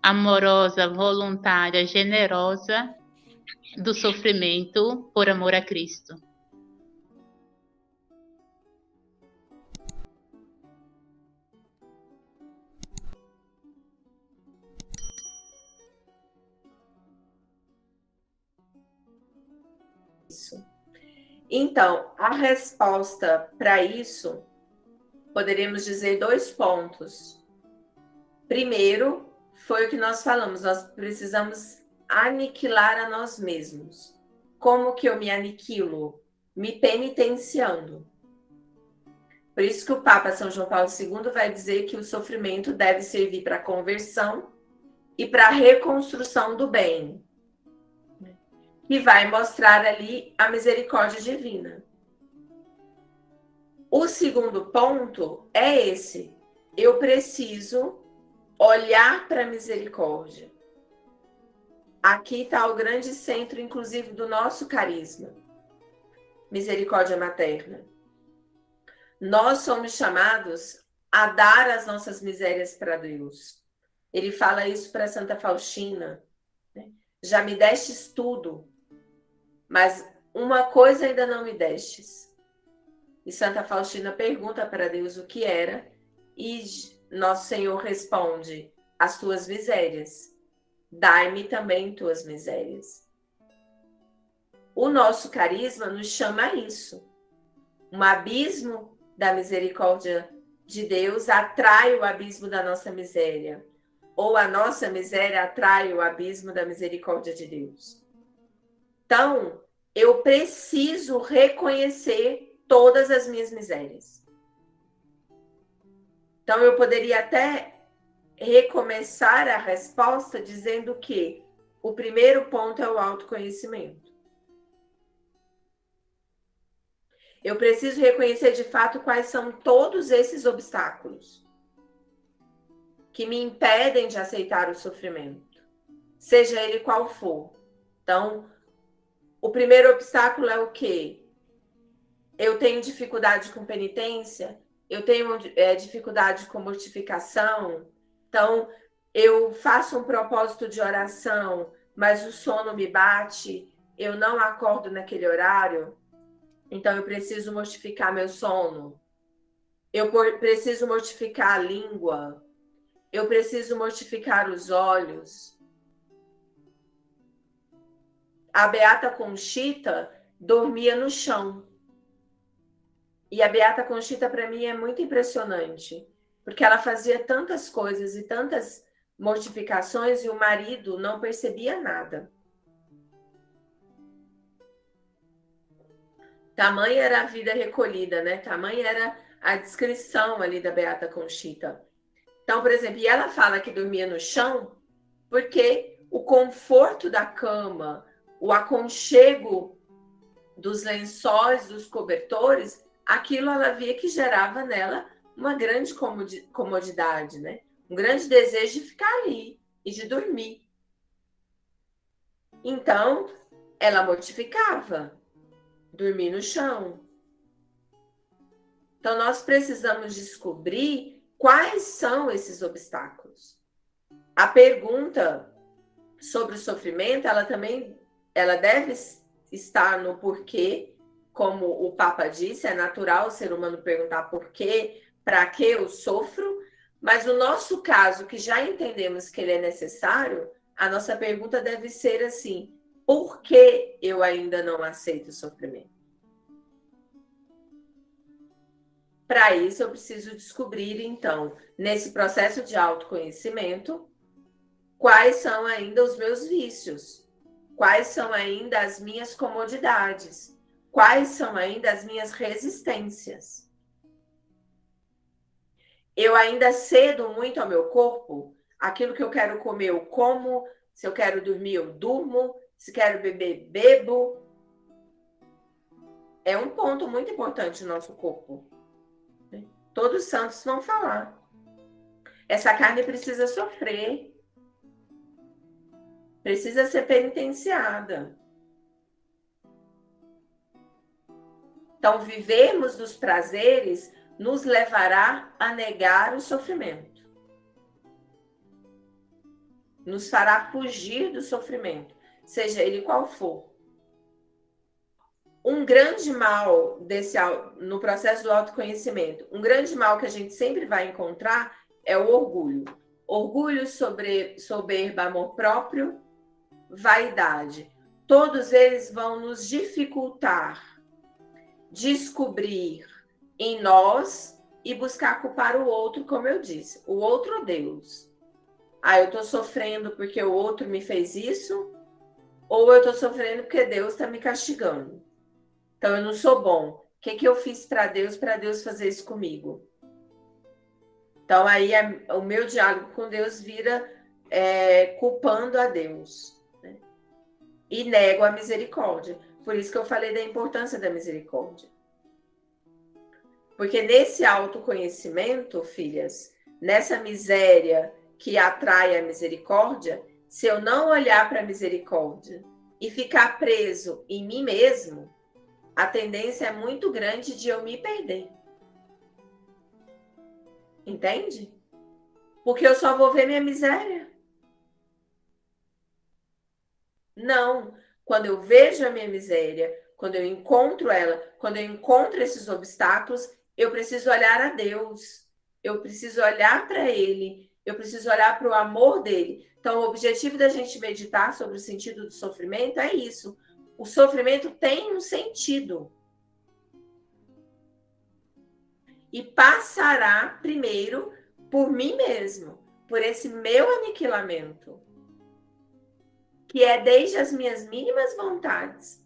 amorosa, voluntária, generosa do sofrimento por amor a Cristo? Isso. Então, a resposta para isso, poderíamos dizer 2 pontos. Primeiro, foi o que nós falamos, nós precisamos aniquilar a nós mesmos. Como que eu me aniquilo? Me penitenciando. Por isso que o Papa São João Paulo II vai dizer que o sofrimento deve servir para a conversão e para a reconstrução do bem, que vai mostrar ali a misericórdia divina. O segundo ponto é esse: eu preciso olhar para a misericórdia. Aqui está o grande centro, inclusive, do nosso carisma, misericórdia materna. Nós somos chamados a dar as nossas misérias para Deus. Ele fala isso para Santa Faustina, né? Já me destes tudo, mas uma coisa ainda não me destes. E Santa Faustina pergunta para Deus o que era, e nosso Senhor responde: as tuas misérias. Dai-me também tuas misérias. O nosso carisma nos chama a isso. Um abismo da misericórdia de Deus atrai o abismo da nossa miséria. Ou a nossa miséria atrai o abismo da misericórdia de Deus. Então, eu preciso reconhecer todas as minhas misérias. Então, eu poderia até recomeçar a resposta dizendo que o primeiro ponto é o autoconhecimento. Eu preciso reconhecer de fato quais são todos esses obstáculos que me impedem de aceitar o sofrimento, seja ele qual for. Então, o primeiro obstáculo é o quê? Eu tenho dificuldade com penitência, eu tenho dificuldade com mortificação. Então, eu faço um propósito de oração, mas o sono me bate, eu não acordo naquele horário, então eu preciso mortificar meu sono. Eu preciso mortificar a língua, eu preciso mortificar os olhos. A Beata Conchita dormia no chão. E a Beata Conchita, para mim, é muito impressionante, porque ela fazia tantas coisas e tantas mortificações e o marido não percebia nada. Tamanha era a vida recolhida, né? Tamanha era a descrição ali da Beata Conchita. Então, por exemplo, e ela fala que dormia no chão porque o conforto da cama, o aconchego dos lençóis, dos cobertores, aquilo ela via que gerava nela uma grande comodidade, né? Um grande desejo de ficar ali e de dormir. Então, ela mortificava dormir no chão. Então, nós precisamos descobrir quais são esses obstáculos. A pergunta sobre o sofrimento, ela deve estar no porquê, como o Papa disse, é natural o ser humano perguntar por quê, para que eu sofro, Mas no nosso caso, que já entendemos que ele é necessário, a nossa pergunta deve ser assim: por que eu ainda não aceito o sofrimento? Para isso, eu preciso descobrir, então, nesse processo de autoconhecimento, quais são ainda os meus vícios, quais são ainda as minhas comodidades, quais são ainda as minhas resistências. Eu ainda cedo muito ao meu corpo, aquilo que eu quero comer, eu como, se eu quero dormir, eu durmo, se quero beber, bebo. É um ponto muito importante no nosso corpo. Todos os santos vão falar. Essa carne precisa sofrer, precisa ser penitenciada. Então, vivermos dos prazeres nos levará a negar o sofrimento. Nos fará fugir do sofrimento, seja ele qual for. Um grande mal no processo do autoconhecimento, um grande mal que a gente sempre vai encontrar é o orgulho. Orgulho, soberba, amor próprio, vaidade. Todos eles vão nos dificultar descobrir em nós e buscar culpar o outro, como eu disse. O outro Deus. Eu estou sofrendo porque o outro me fez isso, ou eu estou sofrendo porque Deus está me castigando. Então, eu não sou bom. O que eu fiz para Deus fazer isso comigo? Então, aí o meu diálogo com Deus vira culpando a Deus. Né? E nego a misericórdia. Por isso que eu falei da importância da misericórdia. Porque nesse autoconhecimento, filhas, nessa miséria que atrai a misericórdia, se eu não olhar para a misericórdia e ficar preso em mim mesmo, a tendência é muito grande de eu me perder. Entende? Porque eu só vou ver minha miséria. Não. Quando eu vejo a minha miséria, quando eu encontro ela, quando eu encontro esses obstáculos, eu preciso olhar a Deus. Eu preciso olhar para Ele. Eu preciso olhar para o amor dele. Então, o objetivo da gente meditar sobre o sentido do sofrimento é isso. O sofrimento tem um sentido. E passará primeiro por mim mesmo, por esse meu aniquilamento, que é desde as minhas mínimas vontades,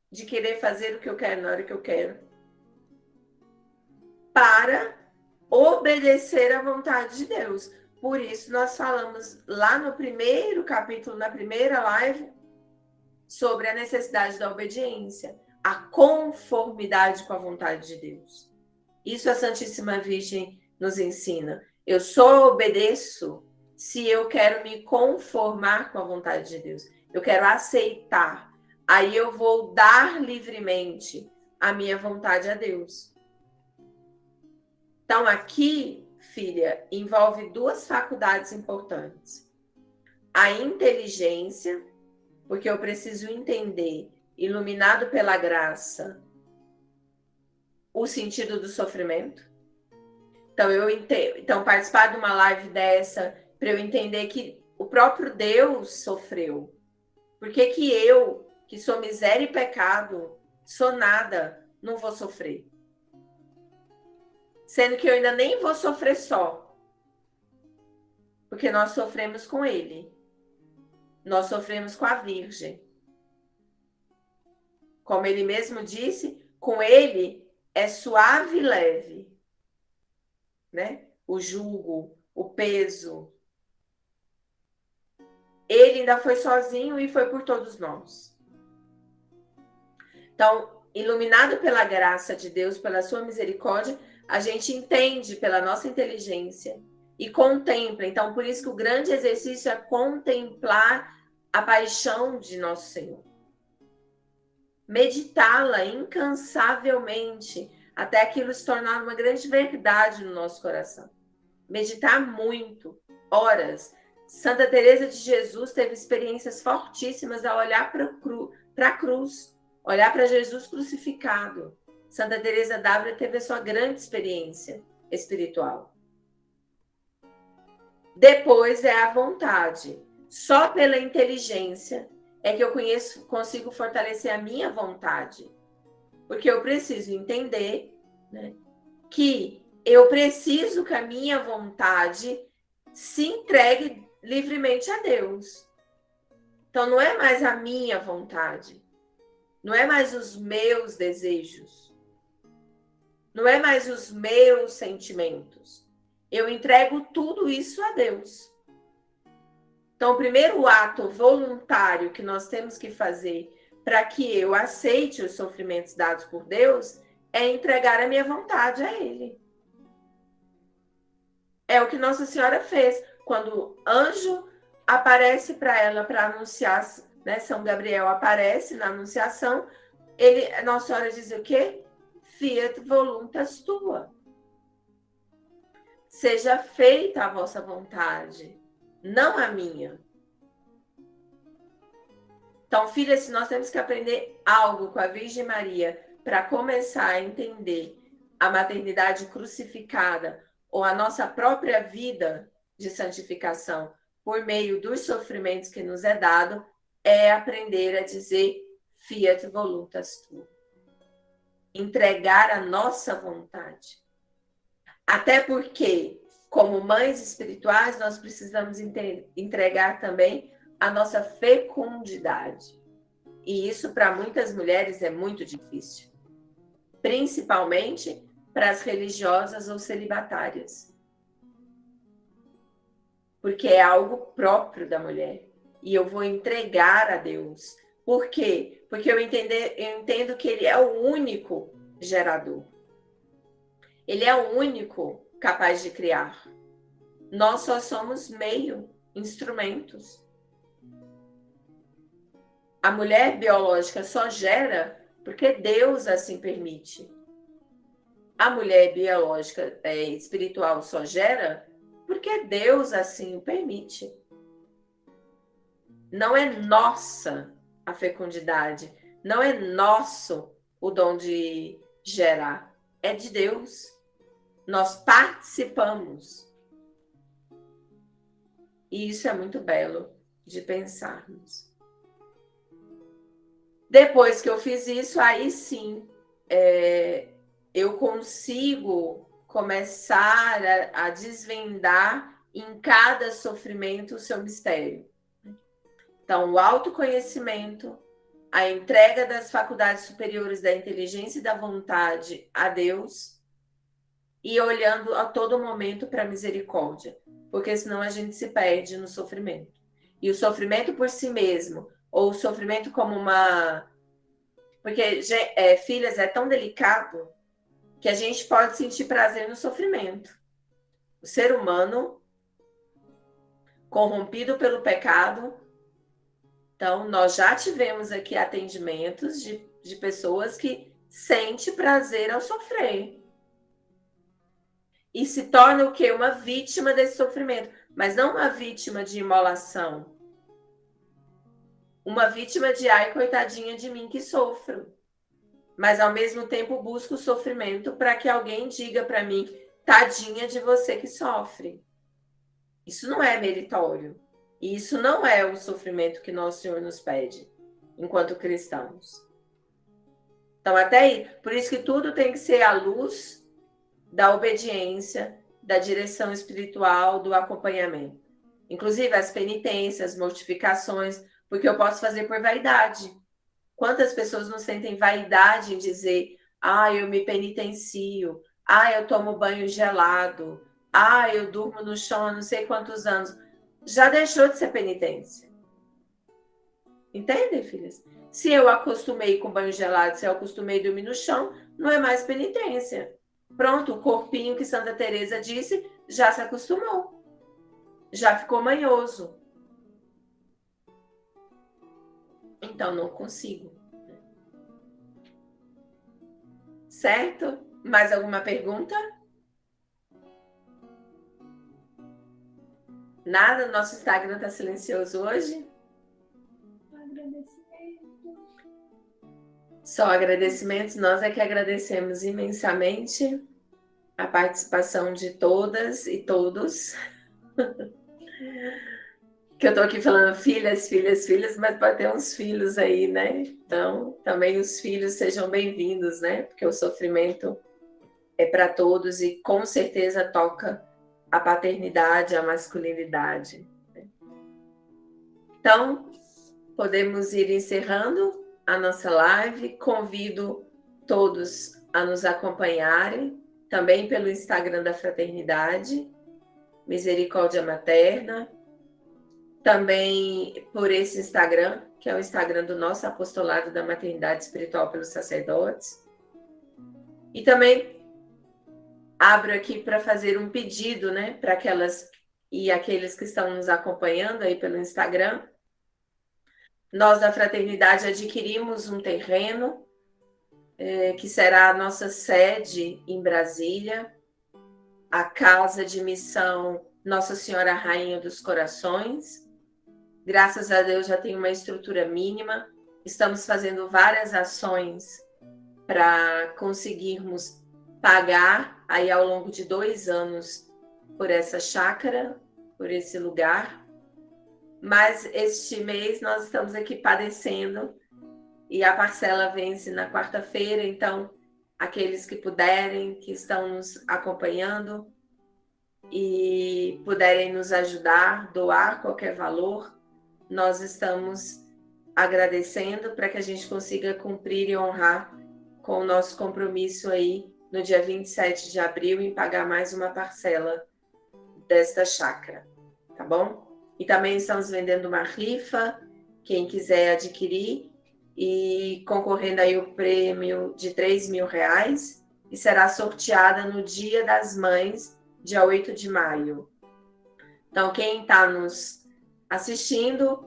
de querer fazer o que eu quero na hora que eu quero, para obedecer à vontade de Deus. Por isso, nós falamos lá no primeiro capítulo, na primeira live, sobre a necessidade da obediência, a conformidade com a vontade de Deus. Isso a Santíssima Virgem nos ensina. Eu só obedeço se eu quero me conformar com a vontade de Deus. Eu quero aceitar. Aí eu vou dar livremente a minha vontade a Deus. Então, aqui, filha, envolve duas faculdades importantes. A inteligência, porque eu preciso entender, iluminado pela graça, o sentido do sofrimento. Então, participar de uma live dessa, para eu entender que o próprio Deus sofreu. Por que eu, que sou miséria e pecado, sou nada, não vou sofrer? Sendo que eu ainda nem vou sofrer só. Porque nós sofremos com Ele. Nós sofremos com a Virgem. Como Ele mesmo disse, com Ele é suave e leve. Né? O jugo, o peso. Ele ainda foi sozinho e foi por todos nós. Então, iluminado pela graça de Deus, pela sua misericórdia, a gente entende pela nossa inteligência e contempla. Então, por isso que o grande exercício é contemplar a paixão de nosso Senhor. Meditá-la incansavelmente, até aquilo se tornar uma grande verdade no nosso coração. Meditar muito, horas. Santa Teresa de Jesus teve experiências fortíssimas ao olhar para a cruz, olhar para Jesus crucificado. Santa Teresa d'Ávila teve a sua grande experiência espiritual. Depois é a vontade. Só pela inteligência é que eu consigo fortalecer a minha vontade. Porque eu preciso entender, né, que eu preciso que a minha vontade se entregue livremente a Deus. Então, não é mais a minha vontade. Não é mais os meus desejos. Não é mais os meus sentimentos. Eu entrego tudo isso a Deus. Então, o primeiro ato voluntário que nós temos que fazer para que eu aceite os sofrimentos dados por Deus é entregar a minha vontade a Ele. É o que Nossa Senhora fez. Quando o anjo aparece para ela para anunciar, né? São Gabriel aparece na anunciação, Nossa Senhora diz o quê? Fiat voluntas tua. Seja feita a vossa vontade, não a minha. Então, filha, se nós temos que aprender algo com a Virgem Maria para começar a entender a maternidade crucificada ou a nossa própria vida de santificação por meio dos sofrimentos que nos é dado, é aprender a dizer fiat voluntas tua. Entregar a nossa vontade. Até porque, como mães espirituais, nós precisamos entregar também a nossa fecundidade. E isso, para muitas mulheres, é muito difícil. Principalmente para as religiosas ou celibatárias. Porque é algo próprio da mulher. E eu vou entregar a Deus. Por quê? Porque eu entendo que Ele é o único gerador. Ele é o único capaz de criar. Nós só somos meio, instrumentos. A mulher biológica só gera porque Deus assim permite. A mulher biológica espiritual só gera porque Deus assim o permite. Não é nossa a fecundidade, não é nosso o dom de gerar, é de Deus. Nós participamos. E isso é muito belo de pensarmos. Depois que eu fiz isso, aí sim, eu consigo começar a desvendar em cada sofrimento o seu mistério. Então, o autoconhecimento, a entrega das faculdades superiores da inteligência e da vontade a Deus e olhando a todo momento para a misericórdia, porque senão a gente se perde no sofrimento. E o sofrimento por si mesmo, ou o sofrimento como uma... Porque, filhas, é tão delicado que a gente pode sentir prazer no sofrimento. O ser humano, corrompido pelo pecado... Então, nós já tivemos aqui atendimentos de pessoas que sentem prazer ao sofrer. E se torna o quê? Uma vítima desse sofrimento. Mas não uma vítima de imolação. Uma vítima de, ai, coitadinha de mim que sofro. Mas, ao mesmo tempo, busco o sofrimento para que alguém diga para mim, tadinha de você que sofre. Isso não é meritório. E isso não é o sofrimento que Nosso Senhor nos pede, enquanto cristãos. Então, até aí, por isso que tudo tem que ser à luz da obediência, da direção espiritual, do acompanhamento. Inclusive as penitências, mortificações, porque eu posso fazer por vaidade. Quantas pessoas não sentem vaidade em dizer, eu me penitencio, eu tomo banho gelado, eu durmo no chão há não sei quantos anos. Já deixou de ser penitência. Entendem, filhas? Se eu acostumei com banho gelado, se eu acostumei a dormir no chão, não é mais penitência. Pronto, o corpinho que Santa Teresa disse já se acostumou. Já ficou manhoso. Então, não consigo. Certo? Mais alguma pergunta? Nada? Nosso Instagram está silencioso hoje? Só agradecimentos. Nós é que agradecemos imensamente. a participação de todas e todos. Que eu estou aqui falando filhas, filhas, filhas, mas pode ter uns filhos aí, né? Então, também os filhos sejam bem-vindos, né? Porque o sofrimento é para todos e com certeza toca a paternidade, a masculinidade. Então, podemos ir encerrando a nossa live. Convido todos a nos acompanharem, também pelo Instagram da Fraternidade, Misericórdia Materna, também por esse Instagram, que é o Instagram do nosso apostolado da Maternidade Espiritual pelos Sacerdotes. E também abro aqui para fazer um pedido, né, para aquelas e aqueles que estão nos acompanhando aí pelo Instagram. Nós da Fraternidade adquirimos um terreno que será a nossa sede em Brasília, a Casa de Missão Nossa Senhora Rainha dos Corações. Graças a Deus já tem uma estrutura mínima. Estamos fazendo várias ações para conseguirmos pagar aí ao longo de 2 anos por essa chácara, por esse lugar. Mas este mês nós estamos aqui padecendo e a parcela vence na quarta-feira, então aqueles que puderem, que estão nos acompanhando e puderem nos ajudar, doar qualquer valor, nós estamos agradecendo para que a gente consiga cumprir e honrar com o nosso compromisso aí no dia 27 de abril em pagar mais uma parcela desta chácara, tá bom? E também estamos vendendo uma rifa, quem quiser adquirir, e concorrendo aí o prêmio de R$3.000, e será sorteada no Dia das Mães, dia 8 de maio. Então, quem está nos assistindo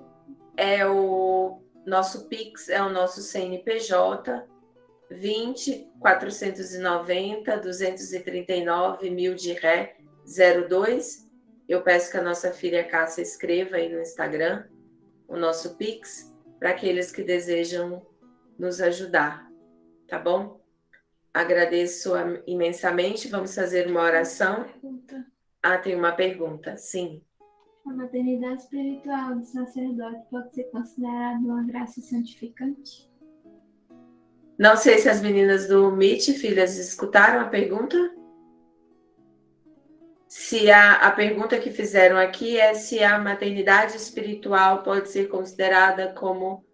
é o nosso Pix, é o nosso CNPJ, 20 490 239 1000 de ré 02. Eu peço que a nossa filha Cássia escreva aí no Instagram o nosso Pix para aqueles que desejam nos ajudar, tá bom? Agradeço imensamente. Vamos fazer uma oração. Tem uma pergunta, sim. A maternidade espiritual do sacerdote pode ser considerada uma graça santificante? Não sei se as meninas do Meet, filhas, escutaram a pergunta. Se a pergunta que fizeram aqui é se a maternidade espiritual pode ser considerada como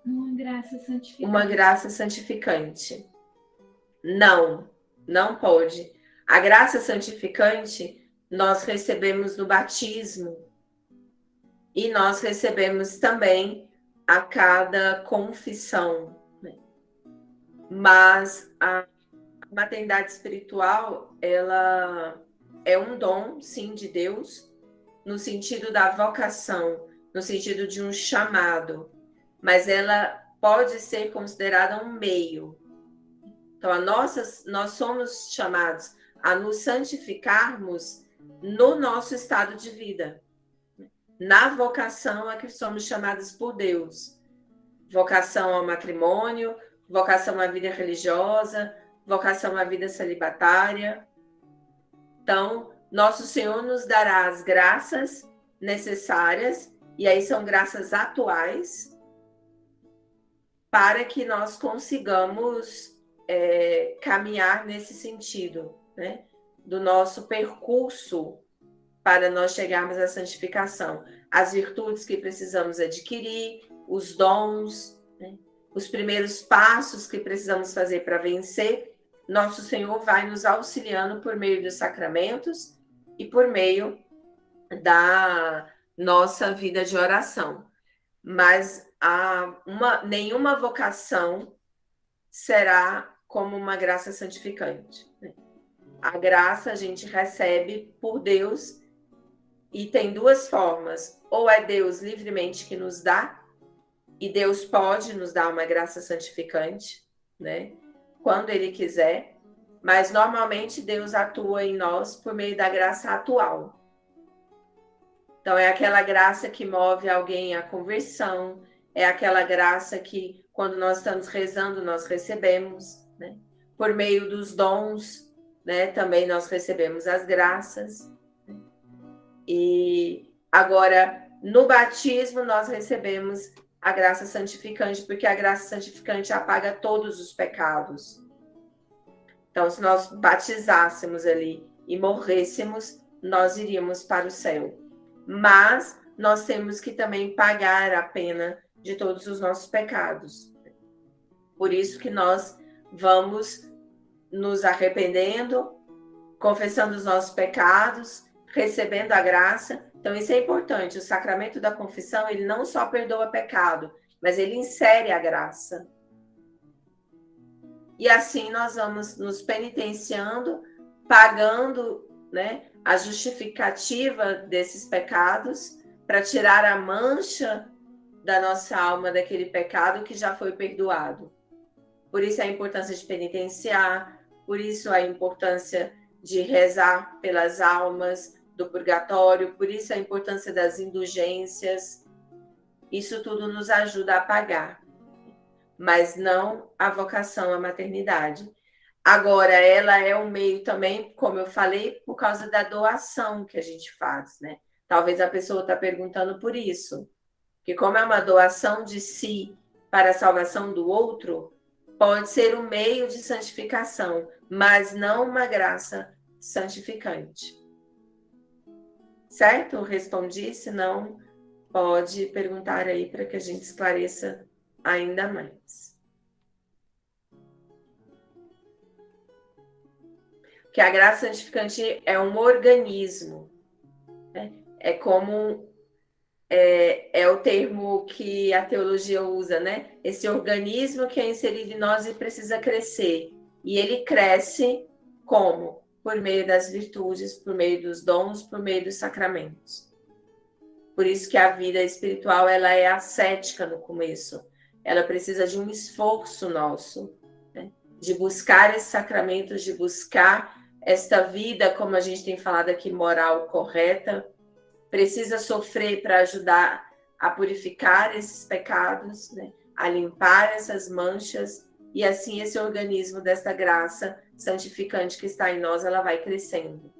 uma graça santificante. Uma graça santificante. Não pode. A graça santificante nós recebemos no batismo e nós recebemos também a cada confissão. Mas a maternidade espiritual, ela é um dom, sim, de Deus, no sentido da vocação, no sentido de um chamado, mas ela pode ser considerada um meio. Então, nós somos chamados a nos santificarmos no nosso estado de vida. Na vocação é que somos chamados por Deus. Vocação ao matrimônio, vocação à vida religiosa, vocação à vida celibatária. Então, nosso Senhor nos dará as graças necessárias, e aí são graças atuais, para que nós consigamos caminhar nesse sentido, né? Do nosso percurso para nós chegarmos à santificação. As virtudes que precisamos adquirir, os dons, né? Os primeiros passos que precisamos fazer para vencer, nosso Senhor vai nos auxiliando por meio dos sacramentos e por meio da nossa vida de oração. Mas nenhuma vocação será como uma graça santificante. A graça a gente recebe por Deus e tem 2 formas. Ou é Deus livremente que nos dá, e Deus pode nos dar uma graça santificante, né? Quando Ele quiser, mas normalmente Deus atua em nós por meio da graça atual. Então é aquela graça que move alguém à conversão, é aquela graça que quando nós estamos rezando nós recebemos, né? Por meio dos dons né, também nós recebemos as graças. E agora, no batismo, nós recebemos a graça santificante, porque a graça santificante apaga todos os pecados. Então, se nós batizássemos ali e morrêssemos, nós iríamos para o céu. Mas nós temos que também pagar a pena de todos os nossos pecados. Por isso que nós vamos nos arrependendo, confessando os nossos pecados, recebendo a graça. Então, isso é importante. O sacramento da confissão, ele não só perdoa pecado, mas ele insere a graça. E assim nós vamos nos penitenciando, pagando, né, a justificativa desses pecados, para tirar a mancha da nossa alma daquele pecado que já foi perdoado. Por isso a importância de penitenciar, por isso a importância de rezar pelas almas do purgatório, por isso a importância das indulgências. Isso tudo nos ajuda a pagar, mas não a vocação à maternidade. Agora, ela é um meio também, como eu falei, por causa da doação que a gente faz, né? Talvez a pessoa está perguntando por isso, que como é uma doação de si para a salvação do outro, pode ser um meio de santificação, mas não uma graça santificante. Certo? Respondi, se não, pode perguntar aí para que a gente esclareça ainda mais. Que a graça santificante é um organismo, né? É como é o termo que a teologia usa, né? Esse organismo que é inserido em nós e precisa crescer. E ele cresce como? Por meio das virtudes, por meio dos dons, por meio dos sacramentos. Por isso que a vida espiritual ela é ascética no começo. Ela precisa de um esforço nosso, né? De buscar esses sacramentos, de buscar esta vida, como a gente tem falado aqui, moral correta. Precisa sofrer para ajudar a purificar esses pecados, né? A limpar essas manchas, e assim esse organismo dessa graça santificante que está em nós, ela vai crescendo.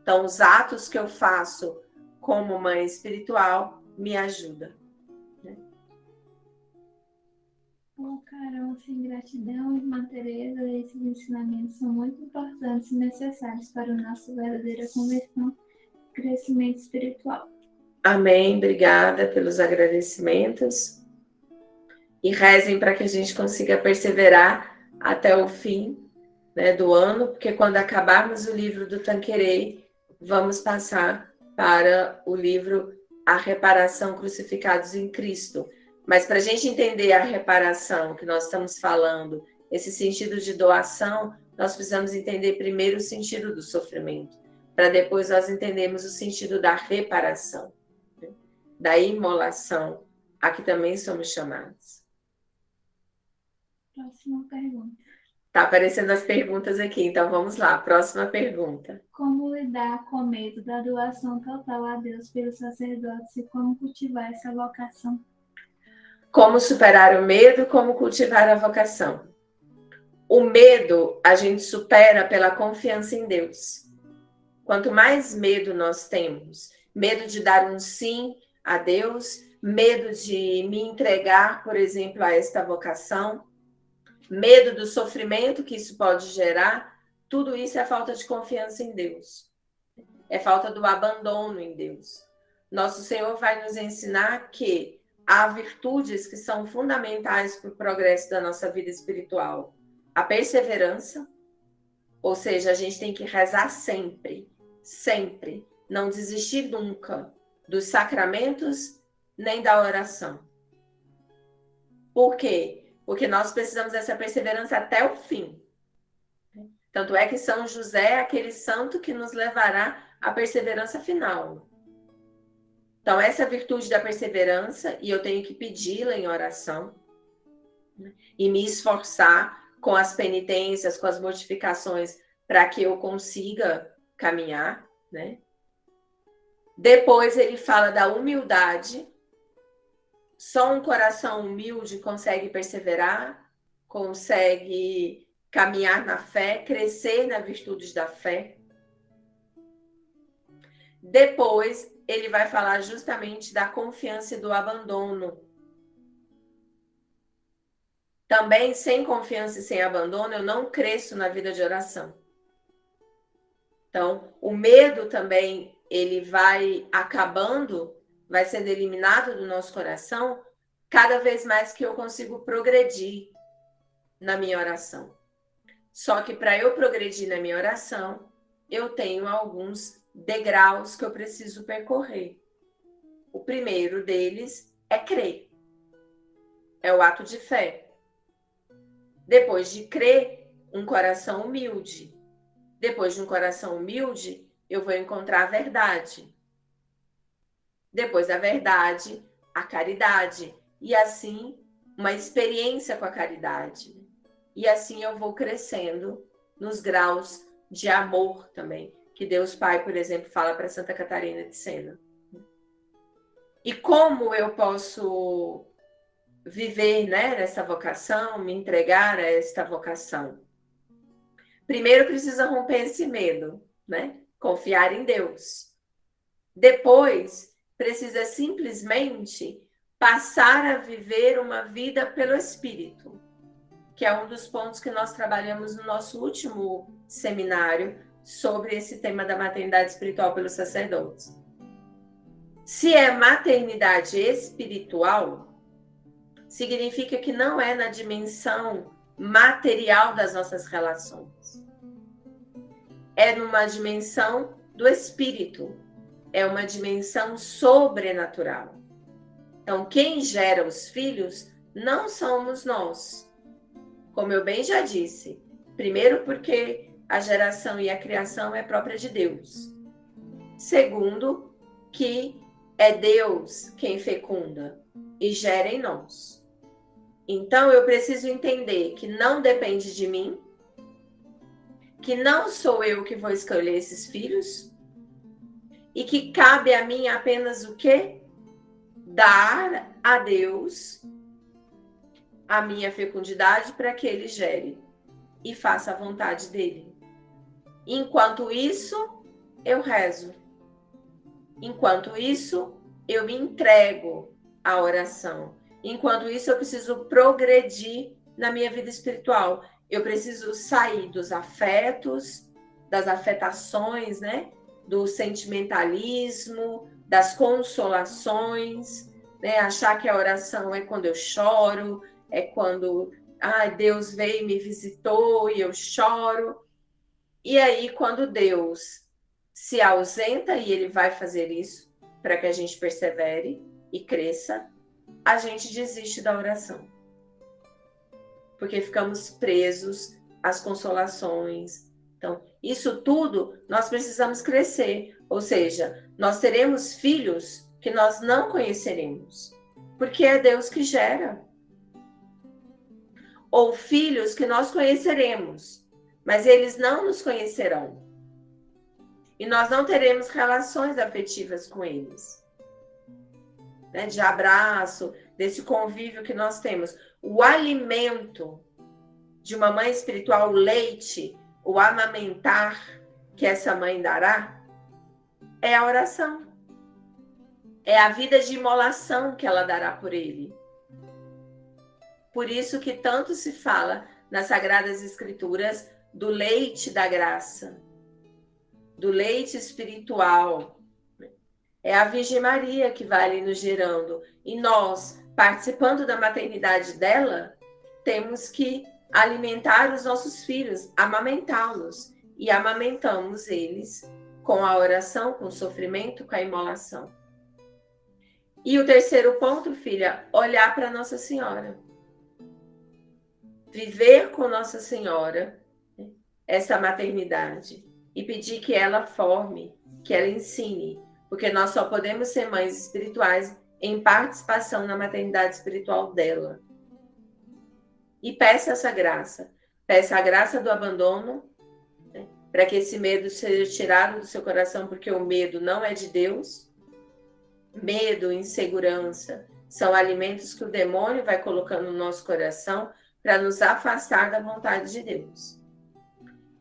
Então, os atos que eu faço como mãe espiritual me ajudam. Né? Oh, Carol, sem gratidão, Irmã Teresa, esses ensinamentos são muito importantes e necessários para a nossa verdadeira conversão e crescimento espiritual. Amém, obrigada pelos agradecimentos. E rezem para que a gente consiga perseverar até o fim, né, do ano, porque quando acabarmos o livro do Tanqueray, vamos passar para o livro A Reparação, Crucificados em Cristo. Mas para a gente entender a reparação que nós estamos falando, esse sentido de doação, nós precisamos entender primeiro o sentido do sofrimento, para depois nós entendermos o sentido da reparação, né, da imolação, a que também somos chamados. Próxima pergunta. Tá aparecendo as perguntas aqui, então vamos lá. Próxima pergunta. Como lidar com o medo da doação total a Deus pelos sacerdotes e como cultivar essa vocação? Como superar o medo, como cultivar a vocação. O medo a gente supera pela confiança em Deus. Quanto mais medo nós temos, medo de dar um sim a Deus, medo de me entregar, por exemplo, a esta vocação, medo do sofrimento que isso pode gerar, tudo isso é falta de confiança em Deus. É falta do abandono em Deus. Nosso Senhor vai nos ensinar que há virtudes que são fundamentais para o progresso da nossa vida espiritual. A perseverança, ou seja, a gente tem que rezar sempre, sempre, não desistir nunca dos sacramentos nem da oração. Por quê? Porque nós precisamos dessa perseverança até o fim. Tanto é que São José é aquele santo que nos levará à perseverança final. Então, essa virtude da perseverança, e eu tenho que pedi-la em oração, né, e me esforçar com as penitências, com as mortificações, para que eu consiga caminhar, né? Depois ele fala da humildade. Só um coração humilde consegue perseverar, consegue caminhar na fé, crescer nas virtudes da fé. Depois, ele vai falar justamente da confiança e do abandono. Também, sem confiança e sem abandono, eu não cresço na vida de oração. Então, o medo também, ele vai acabando, vai sendo eliminado do nosso coração, cada vez mais que eu consigo progredir na minha oração. Só que para eu progredir na minha oração, eu tenho alguns degraus que eu preciso percorrer. O primeiro deles é crer. É o ato de fé. Depois de crer, um coração humilde. Depois de um coração humilde, eu vou encontrar a verdade. Depois da verdade, a caridade. E assim, uma experiência com a caridade. E assim eu vou crescendo nos graus de amor também, que Deus Pai, por exemplo, fala para Santa Catarina de Sena. E como eu posso viver, né, nessa vocação, me entregar a esta vocação? Primeiro precisa romper esse medo, né? Confiar em Deus. Depois, precisa simplesmente passar a viver uma vida pelo Espírito, que é um dos pontos que nós trabalhamos no nosso último seminário sobre esse tema da maternidade espiritual pelos sacerdotes. Se é maternidade espiritual, significa que não é na dimensão material das nossas relações. É numa dimensão do espírito. É uma dimensão sobrenatural. Então, quem gera os filhos não somos nós. Como eu bem já disse. Primeiro, porque a geração e a criação é própria de Deus. Segundo, que é Deus quem fecunda e gera em nós. Então, eu preciso entender que não depende de mim, que não sou eu que vou escolher esses filhos e que cabe a mim apenas o quê? Dar a Deus a minha fecundidade para que Ele gere e faça a vontade dEle. Enquanto isso, eu rezo. Enquanto isso, eu me entrego à oração. Enquanto isso, eu preciso progredir na minha vida espiritual. Eu preciso sair dos afetos, das afetações, né? Do sentimentalismo, das consolações, né? Achar que a oração é quando eu choro, é quando Deus veio e me visitou e eu choro. E aí, quando Deus se ausenta, e Ele vai fazer isso para que a gente persevere e cresça, a gente desiste da oração. Porque ficamos presos às consolações. Então, isso tudo nós precisamos crescer. Ou seja, nós teremos filhos que nós não conheceremos. Porque é Deus que gera. Ou filhos que nós conheceremos, mas eles não nos conhecerão. E nós não teremos relações afetivas com eles. Né? De abraço, desse convívio que nós temos. O alimento de uma mãe espiritual, o leite, o amamentar que essa mãe dará, é a oração. É a vida de imolação que ela dará por ele. Por isso que tanto se fala nas Sagradas Escrituras do leite da graça, do leite espiritual. É a Virgem Maria que vai ali nos gerando. E nós, participando da maternidade dela, temos que alimentar os nossos filhos, amamentá-los. E amamentamos eles com a oração, com o sofrimento, com a imolação. E o terceiro ponto, filha, olhar para Nossa Senhora. Viver com Nossa Senhora essa maternidade e pedir que ela forme, que ela ensine, porque nós só podemos ser mães espirituais em participação na maternidade espiritual dela. E peça essa graça, peça a graça do abandono, né, para que esse medo seja tirado do seu coração, porque o medo não é de Deus. Medo, insegurança, são alimentos que o demônio vai colocando no nosso coração para nos afastar da vontade de Deus.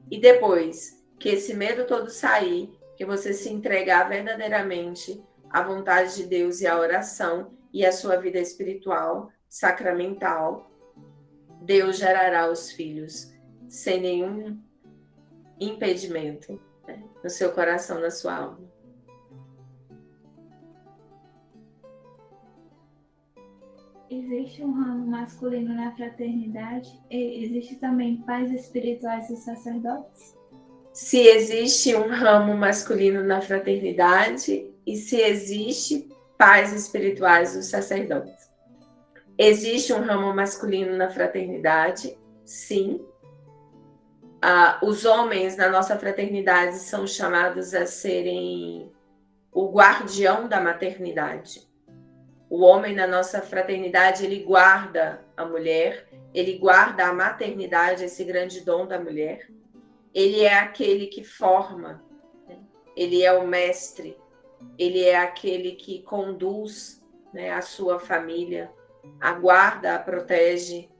E depois que esse medo todo sair, que você se entregar verdadeiramente à vontade de Deus e à oração e à sua vida espiritual, sacramental, Deus gerará os filhos sem nenhum impedimento, né, no seu coração, na sua alma. Existe um ramo masculino na fraternidade e existe também pais espirituais e sacerdotes? Se existe um ramo masculino na fraternidade e se existe pais espirituais dos sacerdotes. Existe um ramo masculino na fraternidade, sim. Os homens na nossa fraternidade são chamados a serem o guardião da maternidade. O homem na nossa fraternidade, ele guarda a mulher, ele guarda a maternidade, esse grande dom da mulher. Ele é aquele que forma, né? Ele é o mestre, ele é aquele que conduz, né, a sua família, a guarda, a protege,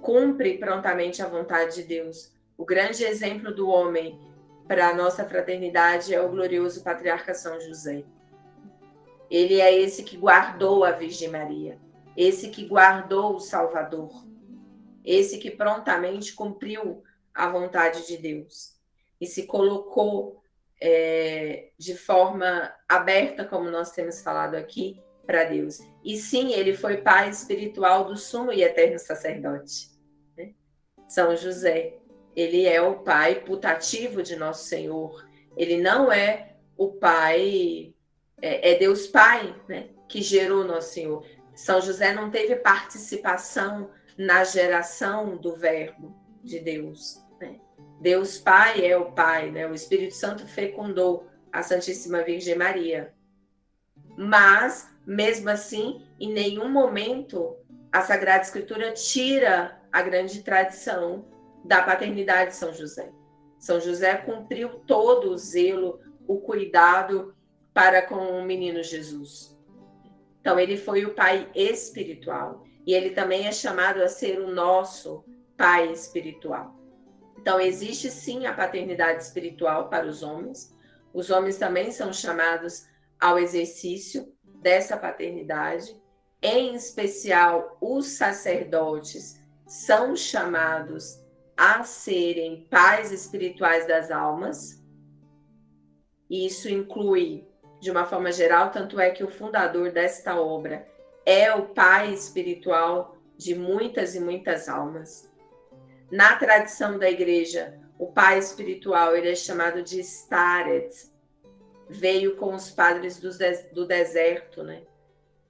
cumpre prontamente a vontade de Deus. O grande exemplo do homem para a nossa fraternidade é o glorioso patriarca São José. Ele é esse que guardou a Virgem Maria, esse que guardou o Salvador, esse que prontamente cumpriu a vontade de Deus e se colocou de forma aberta, como nós temos falado aqui, para Deus. E sim, ele foi pai espiritual do sumo e eterno sacerdote, né? São José. Ele é o pai putativo de nosso Senhor. Ele não é o pai... É Deus Pai, né, que gerou nosso Senhor. São José não teve participação na geração do Verbo de Deus, né? Deus Pai é o Pai, né? O Espírito Santo fecundou a Santíssima Virgem Maria. Mas, mesmo assim, em nenhum momento a Sagrada Escritura tira a grande tradição da paternidade de São José. São José cumpriu todo o zelo, o cuidado para com o menino Jesus. Então, ele foi o pai espiritual. E ele também é chamado a ser o nosso pai espiritual. Então, existe sim a paternidade espiritual para os homens. Os homens também são chamados ao exercício dessa paternidade. Em especial, os sacerdotes são chamados a serem pais espirituais das almas. E isso inclui, de uma forma geral, tanto é que o fundador desta obra é o pai espiritual de muitas e muitas almas. Na tradição da igreja, o pai espiritual ele é chamado de Staret. Veio com os padres do deserto, né?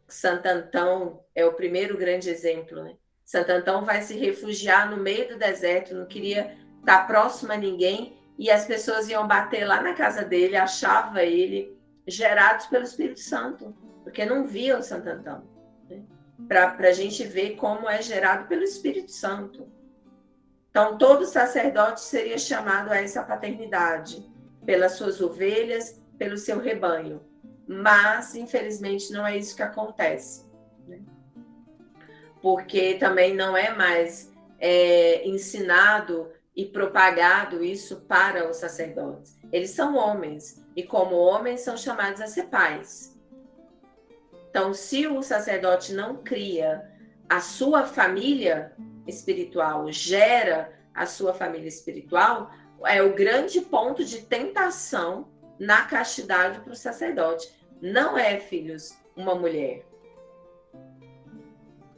Santo Antão é o primeiro grande exemplo, né? Santo Antão vai se refugiar no meio do deserto, não queria estar próximo a ninguém, e as pessoas iam bater lá na casa dele, achava ele, gerados pelo Espírito Santo, porque não viam Santo Antão, né? Para a gente ver como é gerado pelo Espírito Santo. Então, todo sacerdote seria chamado a essa paternidade, pelas suas ovelhas, pelo seu rebanho. Mas, infelizmente, não é isso que acontece, né? Porque também não é mais ensinado e propagado isso para os sacerdotes. Eles são homens, e como homens são chamados a ser pais. Então, se o sacerdote não cria a sua família espiritual, gera a sua família espiritual, é o grande ponto de tentação na castidade para o sacerdote. Não é, filhos, uma mulher.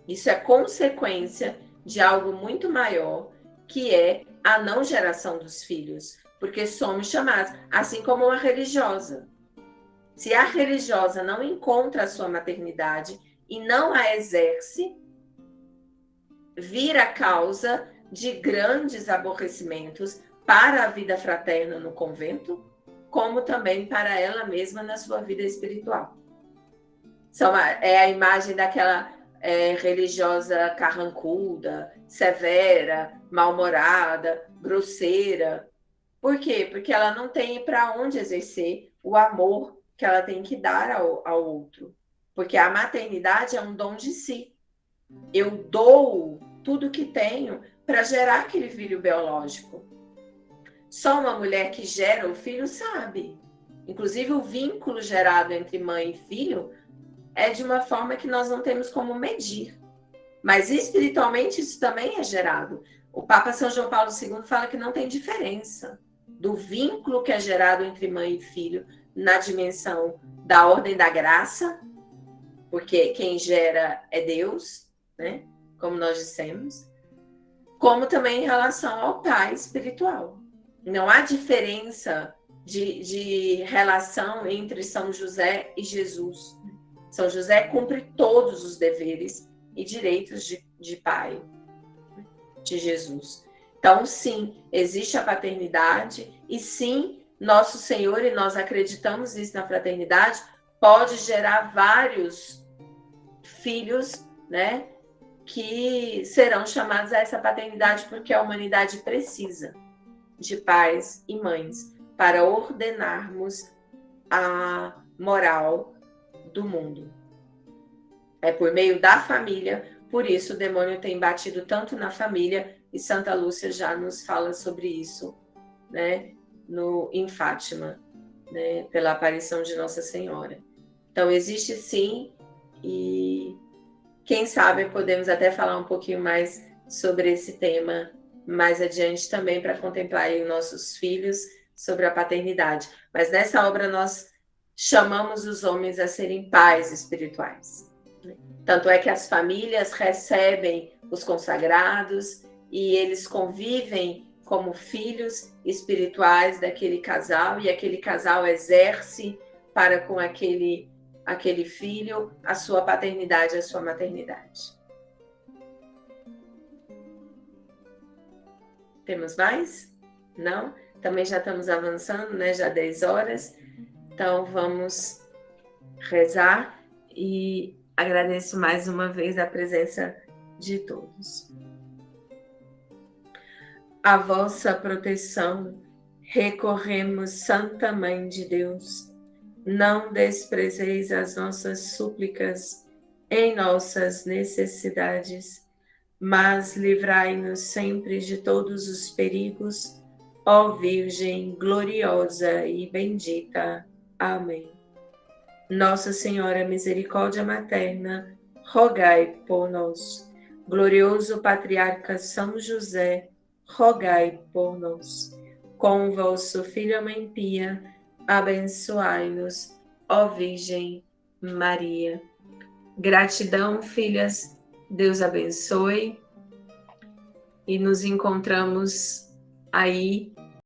Isso é consequência de algo muito maior, que é a não geração dos filhos, porque somos chamados, assim como uma religiosa. Se a religiosa não encontra a sua maternidade e não a exerce, vira causa de grandes aborrecimentos para a vida fraterna no convento, como também para ela mesma na sua vida espiritual. É a imagem daquela religiosa carrancuda, severa, mal-humorada, grosseira. Por quê? Porque ela não tem para onde exercer o amor que ela tem que dar ao outro. Porque a maternidade é um dom de si. Eu dou tudo que tenho para gerar aquele filho biológico. Só uma mulher que gera o filho sabe. Inclusive, o vínculo gerado entre mãe e filho é de uma forma que nós não temos como medir. Mas espiritualmente isso também é gerado. O Papa São João Paulo II fala que não tem diferença do vínculo que é gerado entre mãe e filho na dimensão da ordem da graça, porque quem gera é Deus, né? Como nós dissemos, como também em relação ao pai espiritual. Não há diferença de relação entre São José e Jesus. São José cumpre todos os deveres e direitos de pai de Jesus. Então, sim, existe a paternidade e sim, nosso Senhor, e nós acreditamos nisso na fraternidade, pode gerar vários filhos, né, que serão chamados a essa paternidade porque a humanidade precisa de pais e mães para ordenarmos a moral do mundo. É por meio da família, por isso o demônio tem batido tanto na família, e Santa Lúcia já nos fala sobre isso, né, em Fátima, né, pela aparição de Nossa Senhora. Então existe sim, e quem sabe podemos até falar um pouquinho mais sobre esse tema mais adiante também, para contemplar aí os nossos filhos sobre a paternidade. Mas nessa obra nós chamamos os homens a serem pais espirituais. Tanto é que as famílias recebem os consagrados e eles convivem como filhos espirituais daquele casal, e aquele casal exerce para com aquele filho a sua paternidade, a sua maternidade. Temos mais? Não? Também já estamos avançando, né? Já 10 horas. Então vamos rezar e agradeço mais uma vez a presença de todos. À vossa proteção recorremos, Santa Mãe de Deus. Não desprezeis as nossas súplicas em nossas necessidades, mas livrai-nos sempre de todos os perigos, ó Virgem gloriosa e bendita. Amém. Nossa Senhora Misericórdia Materna, rogai por nós. Glorioso Patriarca São José, rogai por nós. Com vosso Filho, a Mãe Pia, abençoai-nos, ó Virgem Maria. Gratidão, filhas, Deus abençoe, e nos encontramos aí